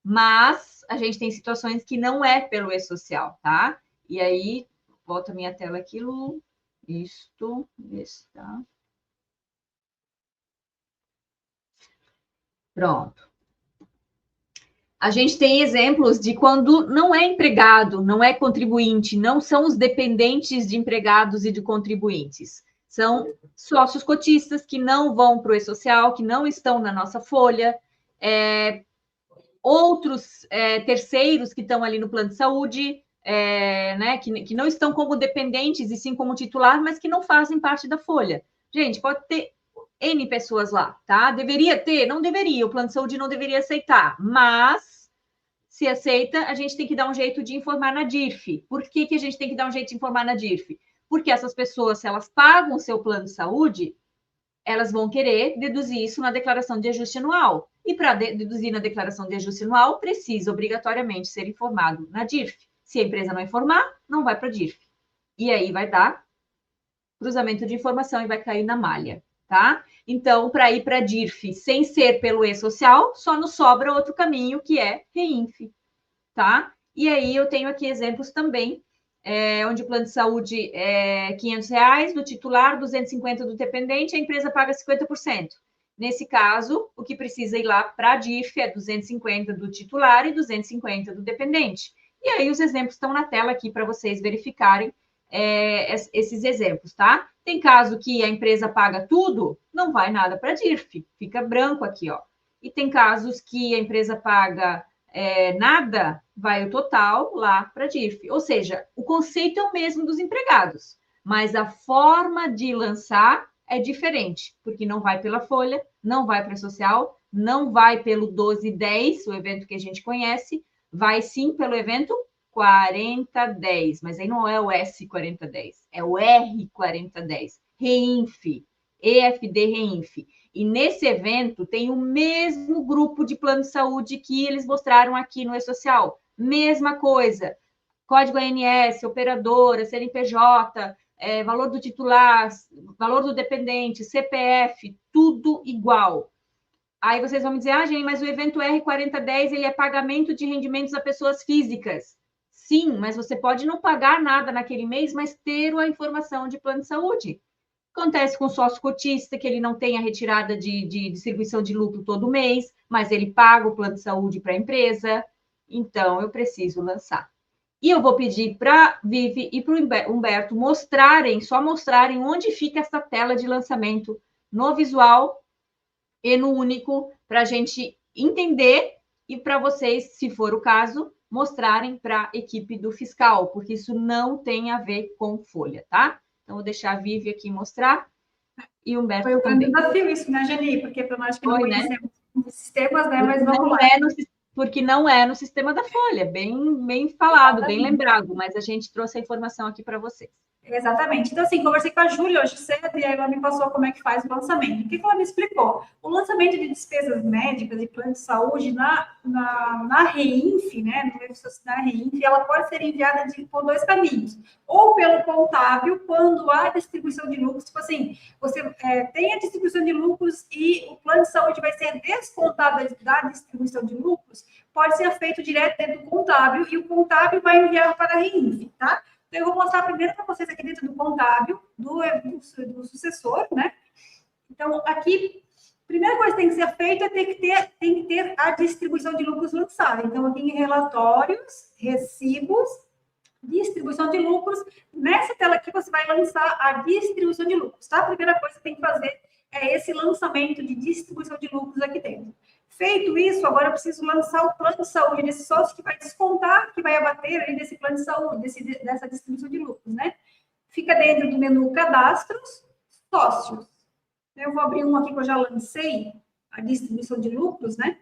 mas a gente tem situações que não é pelo e-social, tá? E aí, volta a minha tela aqui, Lu. Isto está. Pronto. A gente tem exemplos de quando não é empregado, não é contribuinte, não são os dependentes de empregados e de contribuintes. São sócios cotistas que não vão para o e-social, que não estão na nossa folha, outros terceiros que estão ali no plano de saúde, né, que não estão como dependentes e sim como titular, mas que não fazem parte da folha. Gente, pode ter N pessoas lá, tá? Deveria ter? Não deveria, o plano de saúde não deveria aceitar, mas se aceita, a gente tem que dar um jeito de informar na DIRF. Por que a gente tem que dar um jeito de informar na DIRF? Porque essas pessoas, se elas pagam o seu plano de saúde, elas vão querer deduzir isso na declaração de ajuste anual. E para deduzir na declaração de ajuste anual, precisa obrigatoriamente ser informado na DIRF. Se a empresa não informar, não vai para a DIRF. E aí vai dar cruzamento de informação e vai cair na malha, tá? Então, para ir para a DIRF sem ser pelo e-social, só nos sobra outro caminho, que é REINF, tá? E aí eu tenho aqui exemplos também, onde o plano de saúde é R$500 do titular, 250 do dependente, a empresa paga 50%. Nesse caso, o que precisa ir lá para a DIRF é 250 do titular e 250 do dependente. E aí os exemplos estão na tela aqui para vocês verificarem esses exemplos, tá? Tem caso que a empresa paga tudo, não vai nada para a DIRF, fica branco aqui, ó. E tem casos que a empresa paga nada, vai o total lá para a DIRF. Ou seja, o conceito é o mesmo dos empregados, mas a forma de lançar é diferente, porque não vai pela folha, não vai para a social, não vai pelo 12/10, o evento que a gente conhece, vai sim pelo evento 40/10, mas aí não é o S4010, é o R4010, REINF, EFD REINF. E nesse evento tem o mesmo grupo de plano de saúde que eles mostraram aqui no e-social. Mesma coisa. Código ANS, operadora, CNPJ, valor do titular, valor do dependente, CPF, tudo igual. Aí vocês vão me dizer, gente, mas o evento R4010 ele é pagamento de rendimentos a pessoas físicas. Sim, mas você pode não pagar nada naquele mês, mas ter a informação de plano de saúde. Acontece com o sócio cotista, que ele não tem a retirada de distribuição de lucro todo mês, mas ele paga o plano de saúde para a empresa. Então, eu preciso lançar. E eu vou pedir para a Vivi e para o Humberto só mostrarem onde fica essa tela de lançamento no visual e no único, para a gente entender e para vocês, se for o caso, mostrarem para a equipe do fiscal, porque isso não tem a ver com folha, tá? Então, vou deixar a Vivi aqui mostrar e o Humberto também. Foi um grande também. desafio isso, né, Jani? Porque para nós que não conhecemos os sistemas, né? Porque mas vamos lá. Porque não é no sistema da folha, bem falado, bem lembrado, mas a gente trouxe a informação aqui para vocês. Exatamente. Então, assim, conversei com a Júlia hoje cedo e ela me passou como é que faz o lançamento. O que ela me explicou? O lançamento de despesas médicas e plano de saúde na REINF, né, na REINF, ela pode ser enviada por dois caminhos. Ou pelo contábil, quando há distribuição de lucros, tipo assim, você tem a distribuição de lucros e o plano de saúde vai ser descontado da distribuição de lucros, pode ser feito direto dentro do contábil e o contábil vai enviar para a REINF, tá? Então, eu vou mostrar primeiro para vocês aqui dentro do contábil, do sucessor, né? Então, aqui, a primeira coisa que tem que ser feita é tem que ter a distribuição de lucros lançada. Então, aqui em relatórios, recibos, distribuição de lucros. Nessa tela aqui, você vai lançar a distribuição de lucros, tá? A primeira coisa que tem que fazer é esse lançamento de distribuição de lucros aqui dentro. Feito isso, agora eu preciso lançar o plano de saúde desse sócio que vai descontar, que vai abater aí desse plano de saúde, dessa distribuição de lucros, né? Fica dentro do menu cadastros, sócios. Eu vou abrir um aqui que eu já lancei, a distribuição de lucros, né?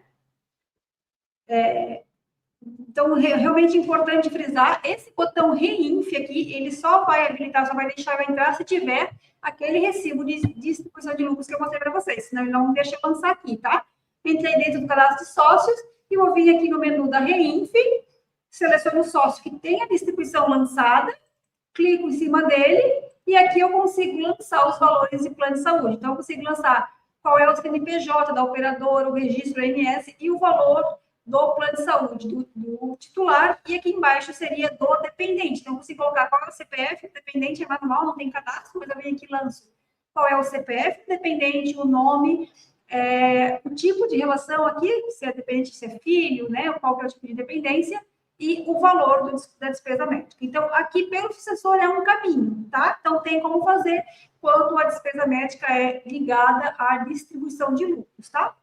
Então, realmente importante frisar, esse botão REINF aqui, ele só vai habilitar, só vai deixar eu entrar se tiver aquele recibo de distribuição de lucros que eu mostrei para vocês, senão ele não me deixa lançar aqui, tá? Entrei dentro do cadastro de sócios e vou vir aqui no menu da REINF, seleciono o sócio que tem a distribuição lançada, clico em cima dele e aqui eu consigo lançar os valores de plano de saúde. Então, eu consigo lançar qual é o CNPJ da operadora, o registro ANS e o valor do plano de saúde do titular, e aqui embaixo seria do dependente. Então, eu consigo colocar qual é o CPF, o dependente é manual, não tem cadastro, mas eu venho aqui e lanço qual é o CPF, dependente, o nome, o tipo de relação aqui, se é dependente, se é filho, né, qual que é o tipo de dependência, e o valor da despesa médica. Então, aqui, pelo sucessor, é um caminho, tá? Então, tem como fazer quando a despesa médica é ligada à distribuição de lucros, tá?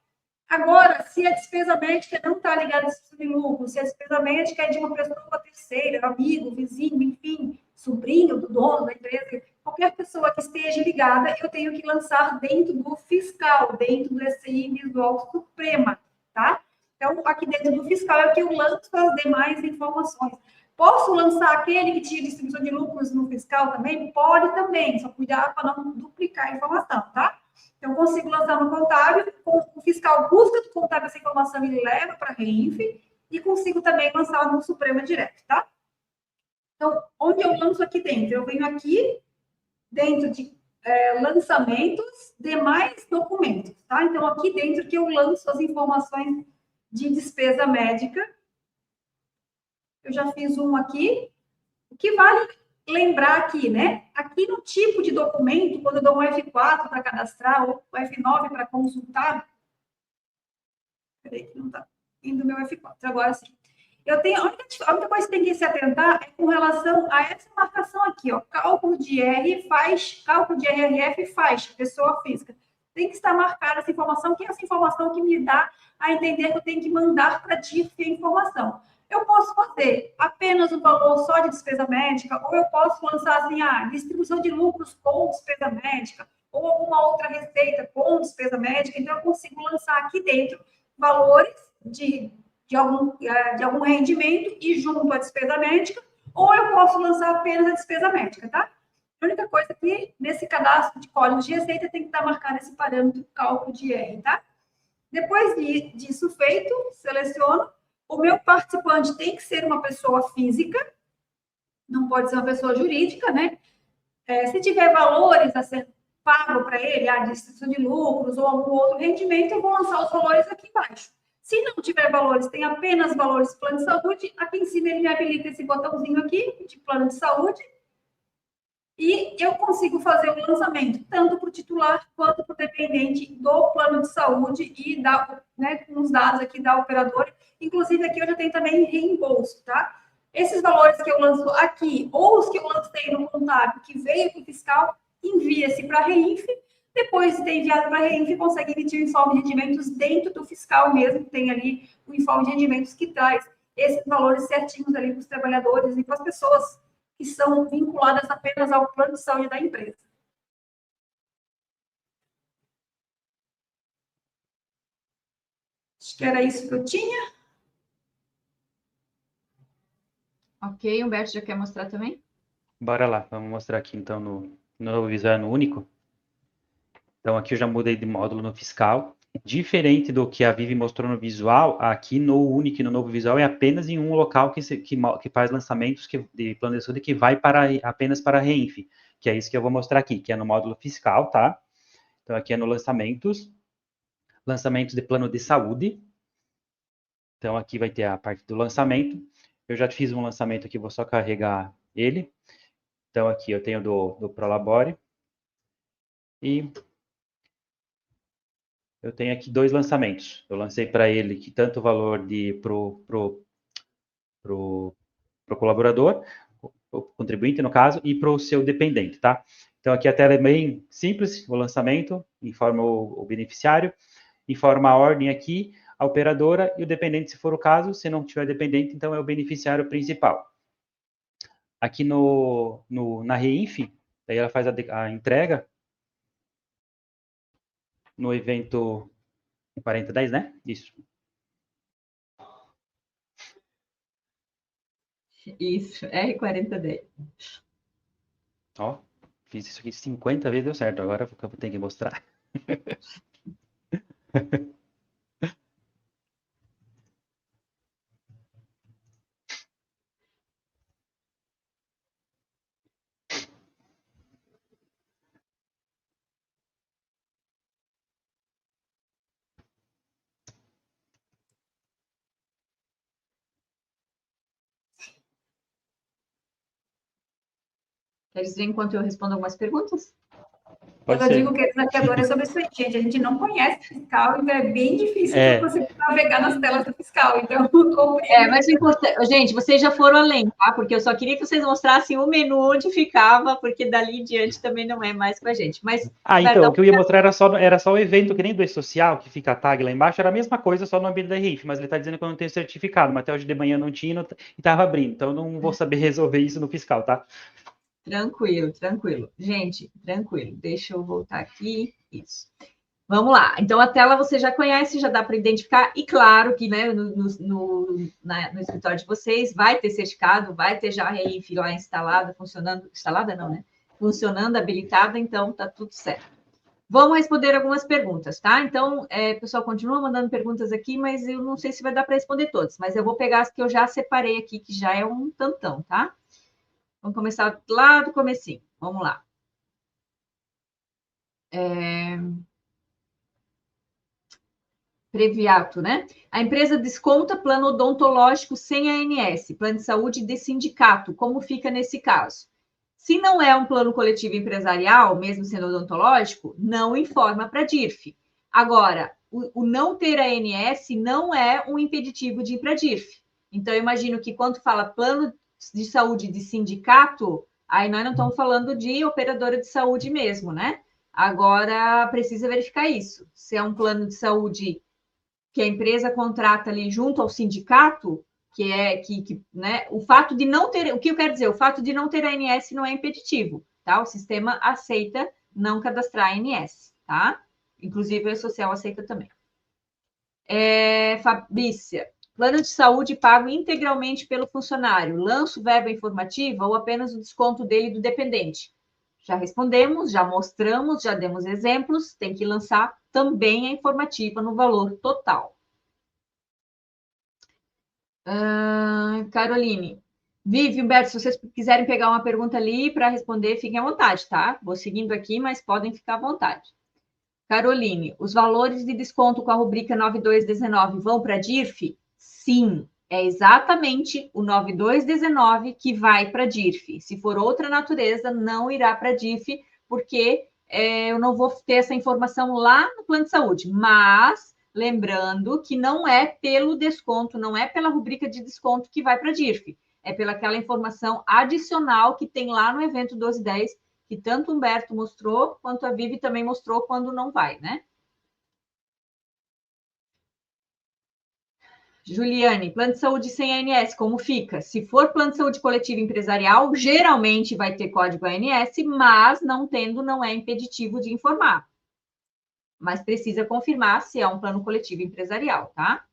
Agora, se a despesa médica não está ligada à distribuição de lucros, se a despesa médica é de uma pessoa terceira, amigo, vizinho, enfim, sobrinho do dono da empresa, qualquer pessoa que esteja ligada, eu tenho que lançar dentro do fiscal, dentro do SI Visual Suprema, tá? Então, aqui dentro do fiscal é que eu lanço as demais informações. Posso lançar aquele que tinha distribuição de lucros no fiscal também? Pode também, só cuidar para não duplicar a informação, tá? Então, consigo lançar no contábil, o fiscal busca do contábil essa informação e leva para a REINF, e consigo também lançar no Suprema direto, tá? Então, onde eu lanço aqui dentro? Eu venho aqui dentro de lançamentos, demais documentos, tá? Então, aqui dentro que eu lanço as informações de despesa médica. Eu já fiz um aqui. O que vale lembrar aqui, né? Aqui no tipo de documento, quando eu dou um F4 para cadastrar ou F9 para consultar. Peraí, que não está indo o meu F4. Agora sim. Eu tenho, a única coisa que tem que se atentar é com relação a essa marcação aqui, ó. Cálculo de R faz, cálculo de RRF faixa, pessoa física. Tem que estar marcada essa informação, que é essa informação que me dá a entender que eu tenho que mandar para a DIRF a informação. Eu posso fazer apenas o valor só de despesa médica, ou eu posso lançar assim, distribuição de lucros com despesa médica, ou alguma outra receita com despesa médica. Então, eu consigo lançar aqui dentro valores de algum rendimento e junto à despesa médica, ou eu posso lançar apenas a despesa médica, tá? A única coisa que nesse cadastro de códigos de receita tem que estar marcado esse parâmetro cálculo de R, tá? Depois disso feito, seleciono. O meu participante tem que ser uma pessoa física, não pode ser uma pessoa jurídica, né? Se tiver valores a ser pago para ele, a distribuição de lucros ou algum outro rendimento, eu vou lançar os valores aqui embaixo. Se não tiver valores, tem apenas valores de plano de saúde, aqui em cima ele me habilita esse botãozinho aqui, de plano de saúde, e eu consigo fazer o lançamento tanto para o titular quanto para o dependente do plano de saúde e com os dados aqui da operadora. Inclusive, aqui eu já tenho também reembolso, tá? Esses valores que eu lanço aqui, ou os que eu lancei no contábil, que veio para o fiscal, envia-se para a REINF. Depois de ter enviado para a REINF, consegue emitir o informe de rendimentos dentro do fiscal mesmo. Tem ali o informe de rendimentos que traz esses valores certinhos ali para os trabalhadores e para as pessoas que são vinculadas apenas ao plano de saúde da empresa. Acho que era isso que eu tinha. Ok, Humberto já quer mostrar também? Bora lá, vamos mostrar aqui então no novo visual no único. Então aqui eu já mudei de módulo no fiscal. Diferente do que a Vivi mostrou no visual, aqui no único e no novo visual é apenas em um local que faz lançamentos de plano de saúde que vai apenas para a REINF, que é isso que eu vou mostrar aqui, que é no módulo fiscal, tá? Então aqui é no lançamentos de plano de saúde. Então aqui vai ter a parte do lançamento. Eu já fiz um lançamento aqui, vou só carregar ele. Então aqui eu tenho do Prolabore. E eu tenho aqui 2 lançamentos. Eu lancei para ele que tanto o valor pro colaborador, o contribuinte no caso, e para o seu dependente, tá? Então aqui a tela é bem simples, o lançamento, informa o beneficiário, informa a ordem aqui, a operadora e o dependente, se for o caso. Se não tiver dependente, então é o beneficiário principal. Aqui na REINF, daí ela faz a entrega no evento 4010, né? Isso. Isso, R4010. Ó, fiz isso aqui 50 vezes, deu certo. Agora eu vou ter que mostrar. Quer dizer, enquanto eu respondo algumas perguntas? Pode Eu ser. digo que é desafiador é sobre isso aí, gente. A gente não conhece fiscal, então é bem difícil de conseguir navegar nas telas do fiscal. Então, compreendo. Mas o importante, gente, vocês já foram além, tá? Porque eu só queria que vocês mostrassem o menu onde ficava, porque dali em diante também não é mais com a gente. Mas, então, o que eu ia mostrar era só o evento, que nem do E-Social, que fica a tag lá embaixo, era a mesma coisa, só no ambiente da RIF, mas ele está dizendo que eu não tenho certificado, mas até hoje de manhã não tinha e estava abrindo, então eu não vou saber resolver isso no fiscal, tá? Tranquilo, tranquilo. Gente, tranquilo. Deixa eu voltar aqui. Isso. Vamos lá. Então, a tela você já conhece, já dá para identificar. E claro que né, no escritório de vocês vai ter certificado, vai ter já a REIF lá instalada, funcionando. Instalada não, né? Funcionando, habilitada, então tá tudo certo. Vamos responder algumas perguntas, tá? Então, pessoal, continua mandando perguntas aqui, mas eu não sei se vai dar para responder todas. Mas eu vou pegar as que eu já separei aqui, que já é um tantão, tá? Vamos começar lá do comecinho. Vamos lá. Previato, né? A empresa desconta plano odontológico sem ANS, plano de saúde de sindicato. Como fica nesse caso? Se não é um plano coletivo empresarial, mesmo sendo odontológico, não informa para a DIRF. Agora, o não ter ANS não é um impeditivo de ir para a DIRF. Então, eu imagino que quando fala plano de saúde de sindicato, aí nós não estamos falando de operadora de saúde mesmo, né? Agora, precisa verificar isso. Se é um plano de saúde que a empresa contrata ali junto ao sindicato, né, o fato de não ter, o que eu quero dizer, o fato de não ter ANS não é impeditivo, tá? O sistema aceita não cadastrar ANS, tá? Inclusive a social aceita também. Fabrícia, plano de saúde pago integralmente pelo funcionário, lanço verba informativa ou apenas o desconto dele do dependente? Já respondemos, já mostramos, já demos exemplos, tem que lançar também a informativa no valor total. Caroline. Vivi, Humberto, se vocês quiserem pegar uma pergunta ali para responder, fiquem à vontade, tá? Vou seguindo aqui, mas podem ficar à vontade. Caroline, os valores de desconto com a rubrica 9219 vão para a DIRF? Sim, é exatamente o 9219 que vai para a DIRF. Se for outra natureza, não irá para a DIRF, porque eu não vou ter essa informação lá no plano de saúde. Mas, lembrando que não é pelo desconto, não é pela rubrica de desconto que vai para a DIRF. É pelaquela informação adicional que tem lá no evento 1210, que tanto o Humberto mostrou, quanto a Vivi também mostrou quando não vai, né? Juliane, plano de saúde sem ANS, como fica? Se for plano de saúde coletivo empresarial, geralmente vai ter código ANS, mas não tendo, não é impeditivo de informar. Mas precisa confirmar se é um plano coletivo empresarial, tá?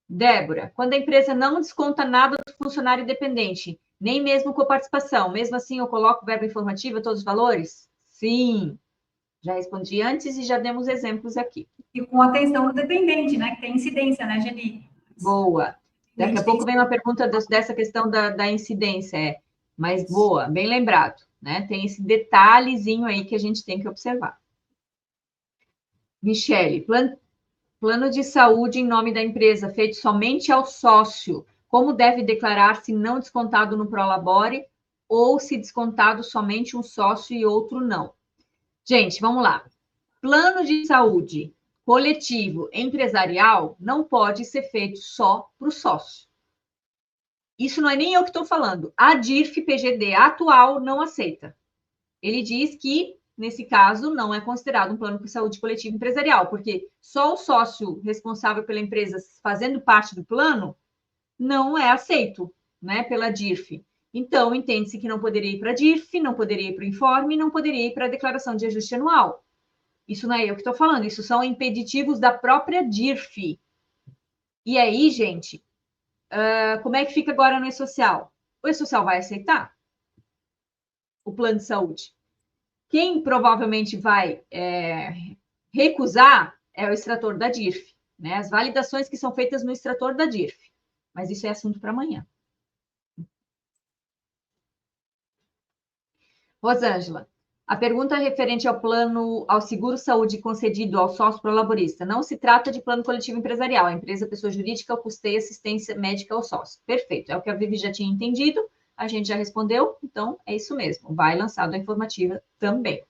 Débora, quando a empresa não desconta nada do funcionário dependente, nem mesmo com participação, mesmo assim eu coloco verba informativa, todos os valores? Sim. Já respondi antes e já demos exemplos aqui. E com atenção do dependente, né? Que tem incidência, né, Geni? Boa. Daqui a pouco vem uma pergunta dessa questão da incidência, mas boa, bem lembrado, né? Tem esse detalhezinho aí que a gente tem que observar. Michele, plano de saúde em nome da empresa feito somente ao sócio, como deve declarar se não descontado no Prolabore ou se descontado somente um sócio e outro não? Gente, vamos lá. Plano de saúde coletivo empresarial não pode ser feito só para o sócio. Isso não é nem eu que estou falando. A DIRF-PGD atual não aceita. Ele diz que, nesse caso, não é considerado um plano de saúde coletivo empresarial, porque só o sócio responsável pela empresa fazendo parte do plano não é aceito, né, pela DIRF. Então, entende-se que não poderia ir para a DIRF, não poderia ir para o informe, não poderia ir para a declaração de ajuste anual. Isso não é eu que estou falando, isso são impeditivos da própria DIRF. E aí, gente, como é que fica agora no E-Social? O E-Social vai aceitar o plano de saúde? Quem provavelmente vai recusar é o extrator da DIRF, né? As validações que são feitas no extrator da DIRF. Mas isso é assunto para amanhã. Rosângela, a pergunta referente ao seguro-saúde concedido ao sócio prolaborista. Não se trata de plano coletivo empresarial. A empresa, pessoa jurídica, custeia assistência médica ao sócio. Perfeito. É o que a Vivi já tinha entendido. A gente já respondeu. Então, é isso mesmo. Vai lançado a informativa também.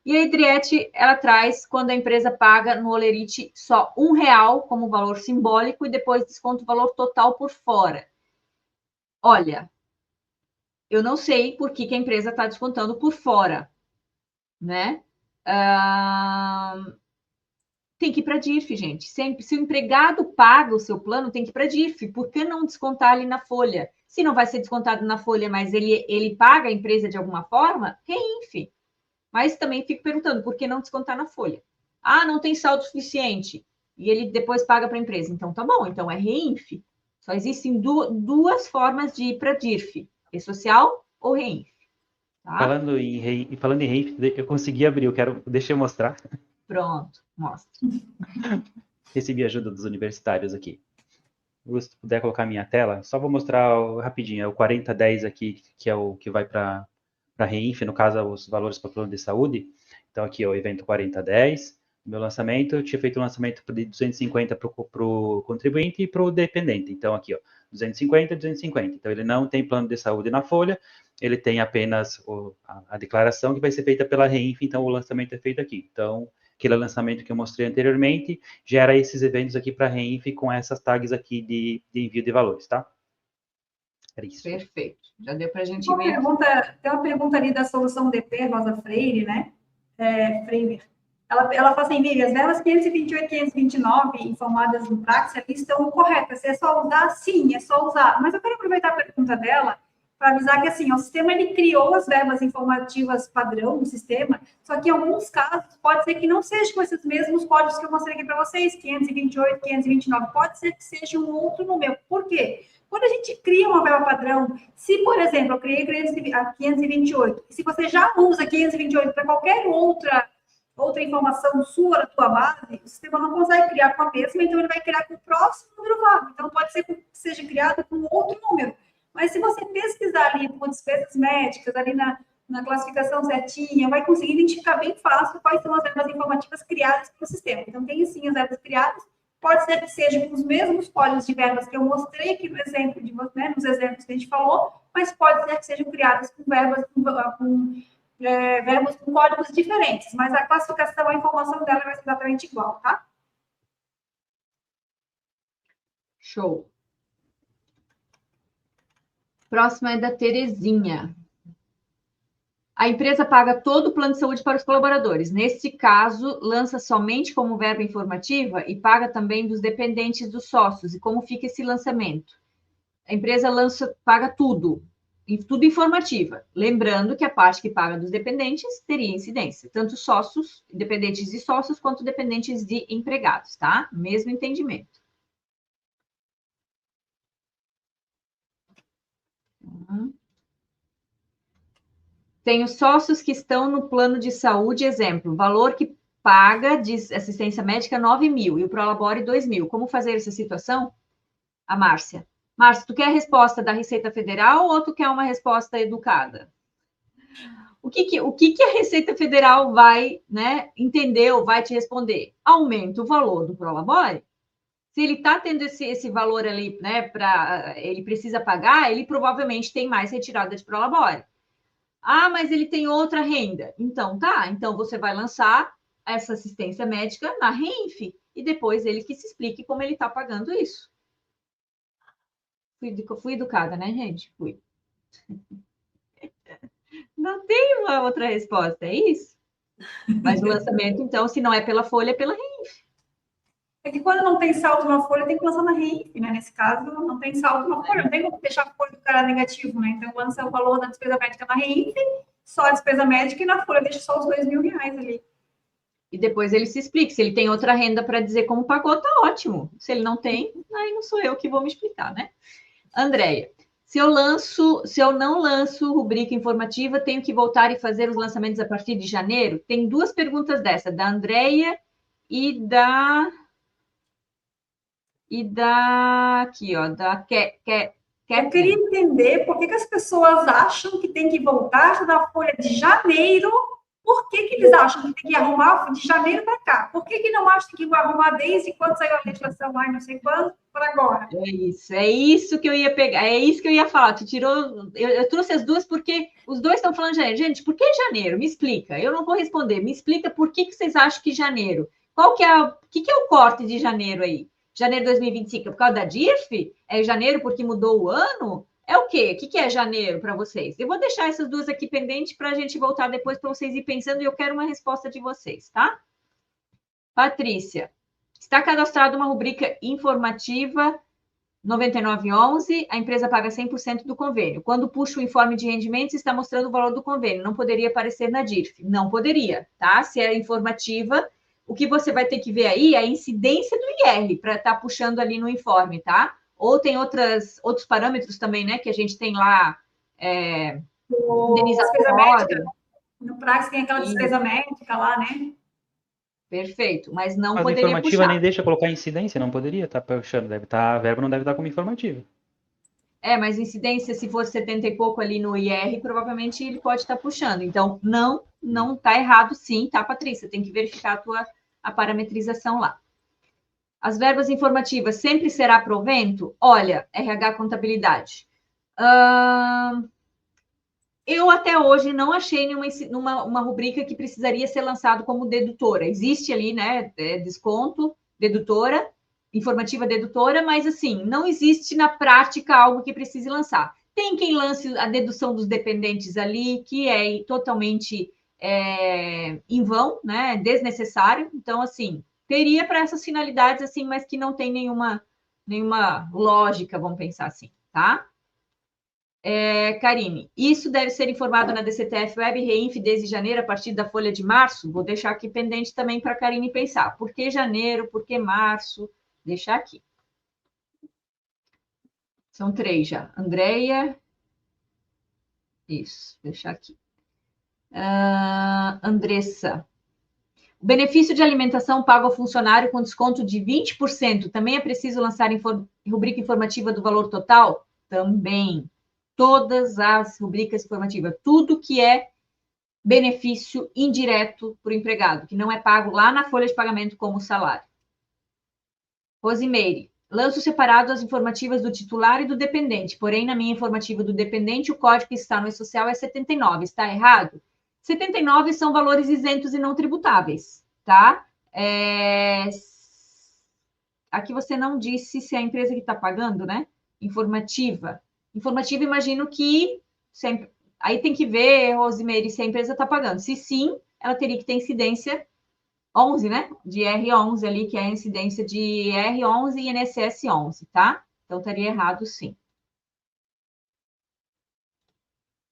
E a Adriette, ela traz quando a empresa paga no Olerite só R$1 como valor simbólico e depois desconta o valor total por fora. Olha, eu não sei por que a empresa está descontando por fora, né? Tem que ir para a DIRF, gente. Sempre, se o empregado paga o seu plano, tem que ir para a DIRF. Por que não descontar ali na folha? Se não vai ser descontado na folha, mas ele paga a empresa de alguma forma, reinf. Mas também fico perguntando, por que não descontar na folha? Ah, não tem saldo suficiente. E ele depois paga para a empresa. Então, tá bom. Então, é reinf. Só existem duas formas de ir para a DIRF. E-Social ou reinf. Tá? Falando em reinf, eu consegui abrir. Deixa eu mostrar. Pronto, mostra. Recebi ajuda dos universitários aqui. Se puder colocar minha tela, só vou mostrar rapidinho. É o 4010 aqui, que é o que vai para reinf, no caso, os valores para o plano de saúde. Então, aqui, o evento 4010, meu lançamento, eu tinha feito um lançamento de 250 para o contribuinte e para o dependente. Então, aqui, ó, 250, 250. Então, ele não tem plano de saúde na folha, ele tem apenas a declaração que vai ser feita pela reinf, então o lançamento é feito aqui. Então, aquele lançamento que eu mostrei anteriormente, gera esses eventos aqui para a reinf com essas tags aqui de envio de valores, tá? Era isso. Perfeito. Já deu para a gente ver. Tem uma pergunta ali da solução DP, Rosa Freire, né? Freire. Ela fala assim, Vivi, as verbas 528 e 529 informadas no Praxis aqui estão corretas. É só usar? Sim, é só usar. Mas eu quero aproveitar a pergunta dela para avisar que, assim, o sistema, ele criou as verbas informativas padrão no sistema, só que em alguns casos pode ser que não seja com esses mesmos códigos que eu mostrei aqui para vocês, 528, 529, pode ser que seja um outro número. Por quê? Quando a gente cria uma verba padrão, se, por exemplo, eu criei a 528, e se você já usa 528 para qualquer outra informação sua, da tua base, o sistema não consegue criar com a mesma, então ele vai criar com o próximo número vago. Então, pode ser que seja criado com outro número. Mas se você pesquisar ali por despesas médicas, ali na classificação certinha, vai conseguir identificar bem fácil quais são as verbas informativas criadas pelo sistema. Então, tem sim as verbas criadas, pode ser que seja com os mesmos códigos de verbas que eu mostrei aqui no exemplo, nos exemplos que a gente falou, mas pode ser que sejam criadas com verbas com códigos diferentes, mas a classificação, a informação dela vai ser exatamente igual, tá? Show. Próxima é da Terezinha. A empresa paga todo o plano de saúde para os colaboradores. Neste caso, lança somente como verba informativa e paga também dos dependentes dos sócios. E como fica esse lançamento? A empresa paga tudo informativa. Lembrando que a parte que paga dos dependentes teria incidência, tanto sócios, dependentes de sócios, quanto dependentes de empregados, tá? Mesmo entendimento. Tem os sócios que estão no plano de saúde, exemplo, valor que paga de assistência médica 9 mil e o Prolabore 2 mil. Como fazer essa situação? A Márcia. Márcia, tu quer a resposta da Receita Federal ou tu quer uma resposta educada? O que a Receita Federal vai, né, entender ou vai te responder? Aumenta o valor do Prolabore. Se ele está tendo esse valor ali, né, ele precisa pagar, ele provavelmente tem mais retirada de Prolabore. Ah, mas ele tem outra renda. Então, tá. Então, você vai lançar essa assistência médica na reinf e depois ele que se explique como ele está pagando isso. Fui educada, né, gente? Fui. Não tem uma outra resposta, é isso? Mas o lançamento, então, se não é pela folha, é pela reinf. É que quando não tem saldo na folha, tem que lançar na reinf, né? Nesse caso, não tem saldo na folha, não tem como deixar a folha do cara negativo, né? Então, lança o valor da despesa médica na reinf, só a despesa médica, e na folha deixa só os R$2.000 ali. E depois ele se explica. Se ele tem outra renda para dizer como pagou, tá ótimo. Se ele não tem, aí não sou eu que vou me explicar, né? Andréia, se eu não lanço rubrica informativa, tenho que voltar e fazer os lançamentos a partir de janeiro? Tem duas perguntas dessa, da Andréia e da aqui, ó, da Eu queria entender por que as pessoas acham que tem que voltar na folha de janeiro. Por que eles acham que tem que arrumar de janeiro para cá? Por que não acham que vai arrumar desde quando saiu a legislação lá, não sei quando, para agora? É isso que eu ia pegar, é isso que eu ia falar. Tu tirou, eu trouxe as duas porque os dois estão falando de janeiro. Gente, por que janeiro? Me explica. Eu não vou responder. Me explica por que vocês acham que janeiro? Qual que é o corte de janeiro aí? Janeiro de 2025 é por causa da DIRF? É janeiro porque mudou o ano? É o quê? O que é janeiro para vocês? Eu vou deixar essas duas aqui pendentes para a gente voltar depois para vocês ir pensando e eu quero uma resposta de vocês, tá? Patrícia, está cadastrada uma rubrica informativa 9911, a empresa paga 100% do convênio. Quando puxa o informe de rendimentos, está mostrando o valor do convênio. Não poderia aparecer na DIRF? Não poderia, tá? Se é informativa, o que você vai ter que ver aí é a incidência do IR para estar puxando ali no informe, tá? Ou tem outros parâmetros também, né? Que a gente tem lá, indenizatória. No Praxis tem aquela despesa médica lá, né? Perfeito, mas não Mas poderia a informativa puxar. nem deixa colocar incidência, não poderia estar puxando, a verba não deve estar como informativa. Mas incidência, se for 70 e pouco ali no IR, provavelmente ele pode estar puxando. Então, não está errado sim, tá, Patrícia? Tem que verificar a parametrização lá. As verbas informativas sempre será provento? Olha, RH Contabilidade. Eu até hoje não achei uma rubrica que precisaria ser lançado como dedutora. Existe ali, né, desconto, dedutora, informativa dedutora, mas assim, não existe na prática algo que precise lançar. Tem quem lance a dedução dos dependentes ali, que é totalmente em vão, né, desnecessário. Então, assim, teria para essas finalidades, assim, mas que não tem nenhuma lógica, vamos pensar assim, tá? Karine, isso deve ser informado na DCTF Web Reinf desde janeiro, a partir da folha de março? Vou deixar aqui pendente também para a Karine pensar. Por que janeiro? Por que março? Deixar aqui. São 3 já. Andréia. Isso, deixar aqui. Andressa. O benefício de alimentação pago ao funcionário com desconto de 20%. Também é preciso lançar rubrica informativa do valor total? Também. Todas as rubricas informativas, tudo que é benefício indireto para o empregado, que não é pago lá na folha de pagamento como salário. Rosimeire, lanço separado as informativas do titular e do dependente, porém, na minha informativa do dependente, o código que está no E-Social é 79, está errado? 79 são valores isentos e não tributáveis, tá? Aqui você não disse se é a empresa que está pagando, né? Informativa, imagino que sempre. Aí tem que ver, Rosimeire, se a empresa está pagando. Se sim, ela teria que ter incidência 11, né? De R11 ali, que é a incidência de R11 e INSS 11, tá? Então, estaria errado, sim.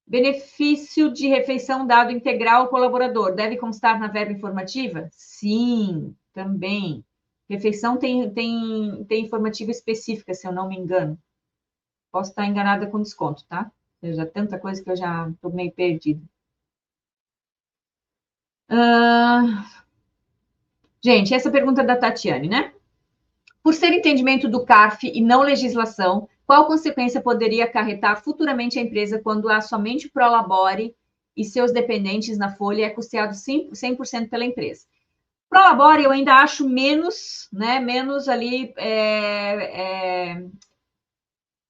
Benefício de refeição dado integral ao colaborador deve constar na verba informativa? Sim, também. Refeição tem informativa específica, se eu não me engano. Posso estar enganada com desconto, tá? Já tanta coisa que eu já estou meio perdida. Gente, essa pergunta é da Tatiane, né? Por ser entendimento do CARF e não legislação, qual consequência poderia acarretar futuramente a empresa quando há somente o Prolabore e seus dependentes na folha é custeado 100% pela empresa? Prolabore eu ainda acho menos, né? Menos ali,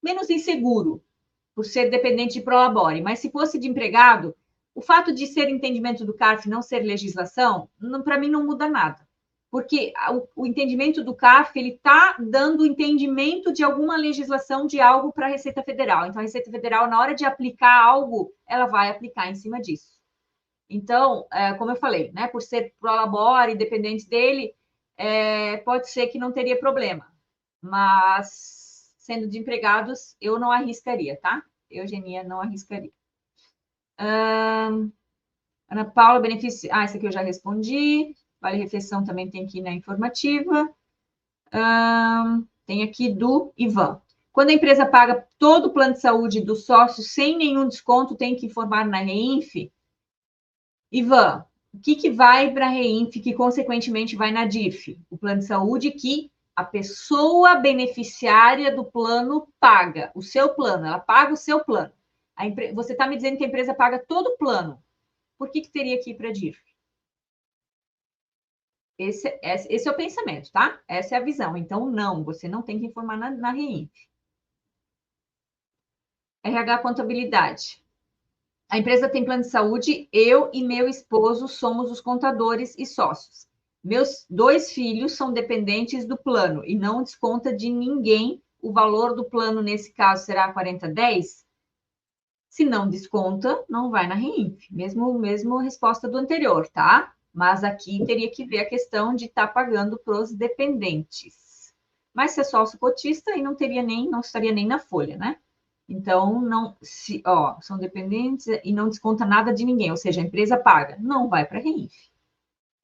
menos inseguro, por ser dependente de Prolabore. Mas se fosse de empregado, o fato de ser entendimento do CARF não ser legislação, para mim não muda nada. Porque o entendimento do CARF, ele está dando entendimento de alguma legislação de algo para a Receita Federal. Então, a Receita Federal, na hora de aplicar algo, ela vai aplicar em cima disso. Então, como eu falei, né, por ser Prolabore, dependente dele, pode ser que não teria problema. Mas, sendo de empregados, eu não arriscaria, tá? Eugenia não arriscaria. Ana Paula, benefício... esse aqui eu já respondi. Vale refeição também tem aqui na informativa. Tem aqui do Ivan. Quando a empresa paga todo o plano de saúde do sócio sem nenhum desconto, tem que informar na REINF? Ivan, o que vai para a REINF, que consequentemente vai na DIRF? O plano de saúde que a pessoa beneficiária do plano paga, o seu plano, ela paga o seu plano. Você está me dizendo que a empresa paga todo o plano. Por que teria que ir para a DIRF? Esse é o pensamento, tá? Essa é a visão. Então, não, você não tem que informar na REINF. RH Contabilidade. A empresa tem plano de saúde, eu e meu esposo somos os contadores e sócios. Meus 2 filhos são dependentes do plano e não desconta de ninguém. O valor do plano, nesse caso, será 4010? Se não desconta, não vai na REINF. Mesmo resposta do anterior, tá? Mas aqui teria que ver a questão de estar pagando para os dependentes. Mas se é sócio cotista, aí não estaria nem na folha, né? Então, são dependentes e não desconta nada de ninguém, ou seja, a empresa paga, não vai para a REINF.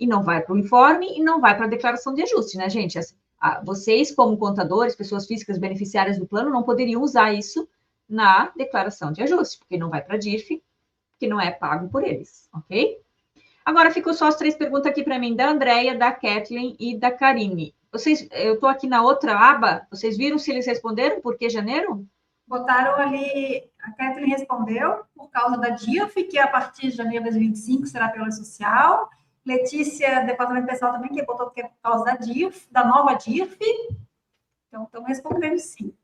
E não vai para o informe e não vai para a declaração de ajuste, né, gente? Vocês, como contadores, pessoas físicas beneficiárias do plano, não poderiam usar isso na declaração de ajuste, porque não vai para a DIRF, porque não é pago por eles, ok? Agora ficou só as 3 perguntas aqui para mim, da Andréia, da Kathleen e da Karine. Eu estou aqui na outra aba, vocês viram se eles responderam por que janeiro? Botaram ali, a Kathleen respondeu, por causa da DIRF, que a partir de janeiro de 2025 será pela social. Letícia, departamento pessoal também, que botou que é por causa da DIRF, da nova DIRF. Então, estão respondendo sim.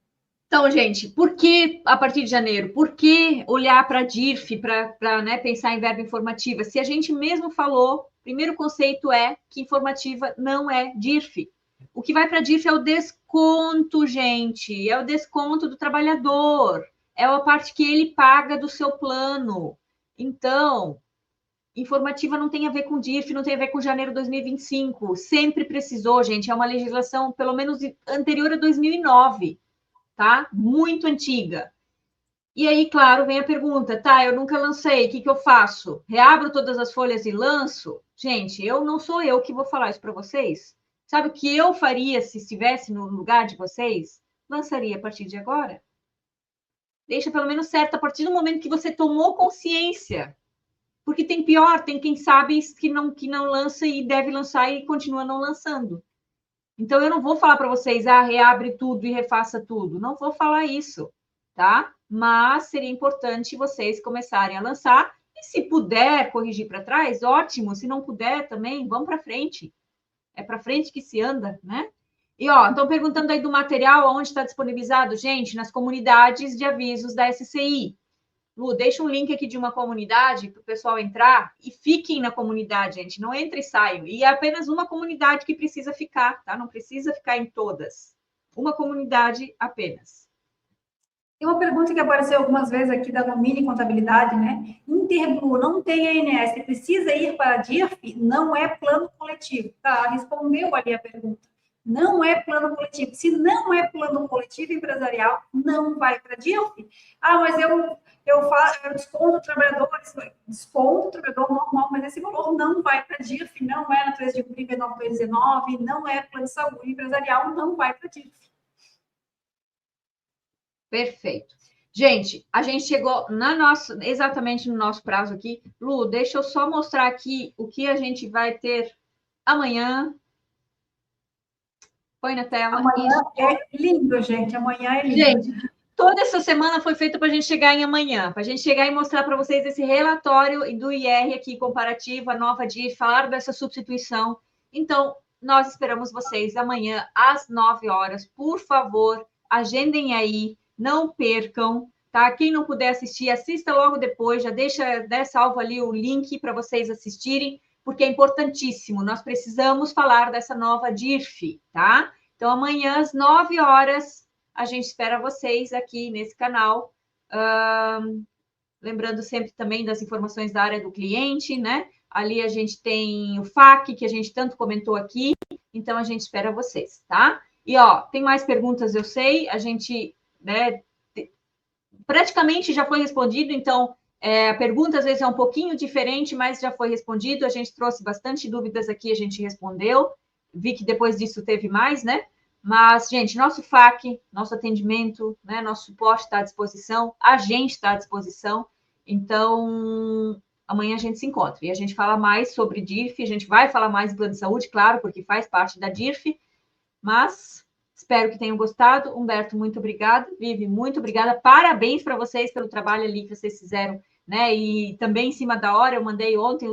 Então, gente, por que a partir de janeiro? Por que olhar para a DIRF, para né, pensar em verba informativa? Se a gente mesmo falou, primeiro conceito é que informativa não é DIRF. O que vai para a DIRF é o desconto, gente. É o desconto do trabalhador. É a parte que ele paga do seu plano. Então, informativa não tem a ver com DIRF, não tem a ver com janeiro de 2025. Sempre precisou, gente. É uma legislação, pelo menos, anterior a 2009. Tá? Muito antiga. E aí, claro, vem a pergunta, tá, eu nunca lancei, o que eu faço? Reabro todas as folhas e lanço? Gente, não sou eu que vou falar isso para vocês. Sabe o que eu faria se estivesse no lugar de vocês? Lançaria a partir de agora. Deixa pelo menos certo a partir do momento que você tomou consciência. Porque tem pior, tem quem sabe que não lança e deve lançar e continua não lançando. Então, eu não vou falar para vocês, reabre tudo e refaça tudo. Não vou falar isso, tá? Mas seria importante vocês começarem a lançar. E se puder corrigir para trás, ótimo. Se não puder também, vamos para frente. É para frente que se anda, né? E, estão perguntando aí do material, onde está disponibilizado? Gente, nas comunidades de avisos da SCI. Lu, deixa um link aqui de uma comunidade para o pessoal entrar e fiquem na comunidade, gente. Não entre e saiam. E é apenas uma comunidade que precisa ficar, tá? Não precisa ficar em todas. Uma comunidade apenas. Tem uma pergunta que apareceu algumas vezes aqui da Domini Contabilidade, né? Interblu não tem ANS, precisa ir para a DIRF? Não é plano coletivo. Tá, respondeu ali a pergunta. Não é plano coletivo. Se não é plano coletivo empresarial, não vai para a DIRF. Mas eu desconto o trabalhador normal, mas esse valor não vai para a DIRF, não é na 3 de julho, 9219, não é plano de saúde empresarial, não vai para a DIRF. Perfeito. Gente, a gente chegou exatamente no nosso prazo aqui. Lu, deixa eu só mostrar aqui o que a gente vai ter amanhã. Põe na tela. Amanhã é lindo, gente. Amanhã é lindo. Gente, toda essa semana foi feita para a gente chegar em amanhã, para a gente chegar e mostrar para vocês esse relatório do IR aqui comparativo, a nova DIRF, falar dessa substituição. Então, nós esperamos vocês amanhã às 9 horas. Por favor, agendem aí, não percam, tá? Quem não puder assistir, assista logo depois, já deixa salvo ali o link para vocês assistirem, porque é importantíssimo. Nós precisamos falar dessa nova DIRF, tá? Então, amanhã às 9 horas, a gente espera vocês aqui nesse canal. Lembrando sempre também das informações da área do cliente, né? Ali a gente tem o FAQ, que a gente tanto comentou aqui. Então, a gente espera vocês, tá? E, tem mais perguntas, eu sei. A gente, né, praticamente já foi respondido. Então, A pergunta, às vezes, é um pouquinho diferente, mas já foi respondido. A gente trouxe bastante dúvidas aqui, a gente respondeu. Vi que depois disso teve mais, né? Mas, gente, nosso FAQ, nosso atendimento, né, nosso suporte está à disposição, a gente está à disposição. Então, amanhã a gente se encontra. E a gente fala mais sobre DIRF, a gente vai falar mais em plano de saúde, claro, porque faz parte da DIRF. Mas espero que tenham gostado. Humberto, muito obrigada. Vivi, muito obrigada. Parabéns para vocês pelo trabalho ali que vocês fizeram, né? E também em cima da hora, eu mandei ontem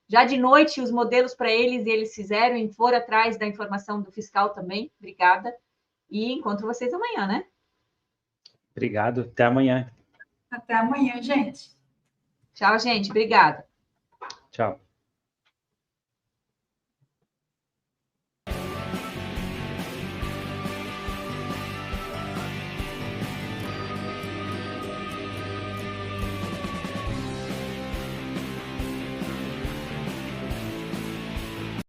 já de noite os modelos para eles, e eles fizeram e foram atrás da informação do fiscal também. Obrigada. E encontro vocês amanhã, né? Obrigado. Até amanhã. Até amanhã, gente. Tchau, gente. Obrigada. Tchau.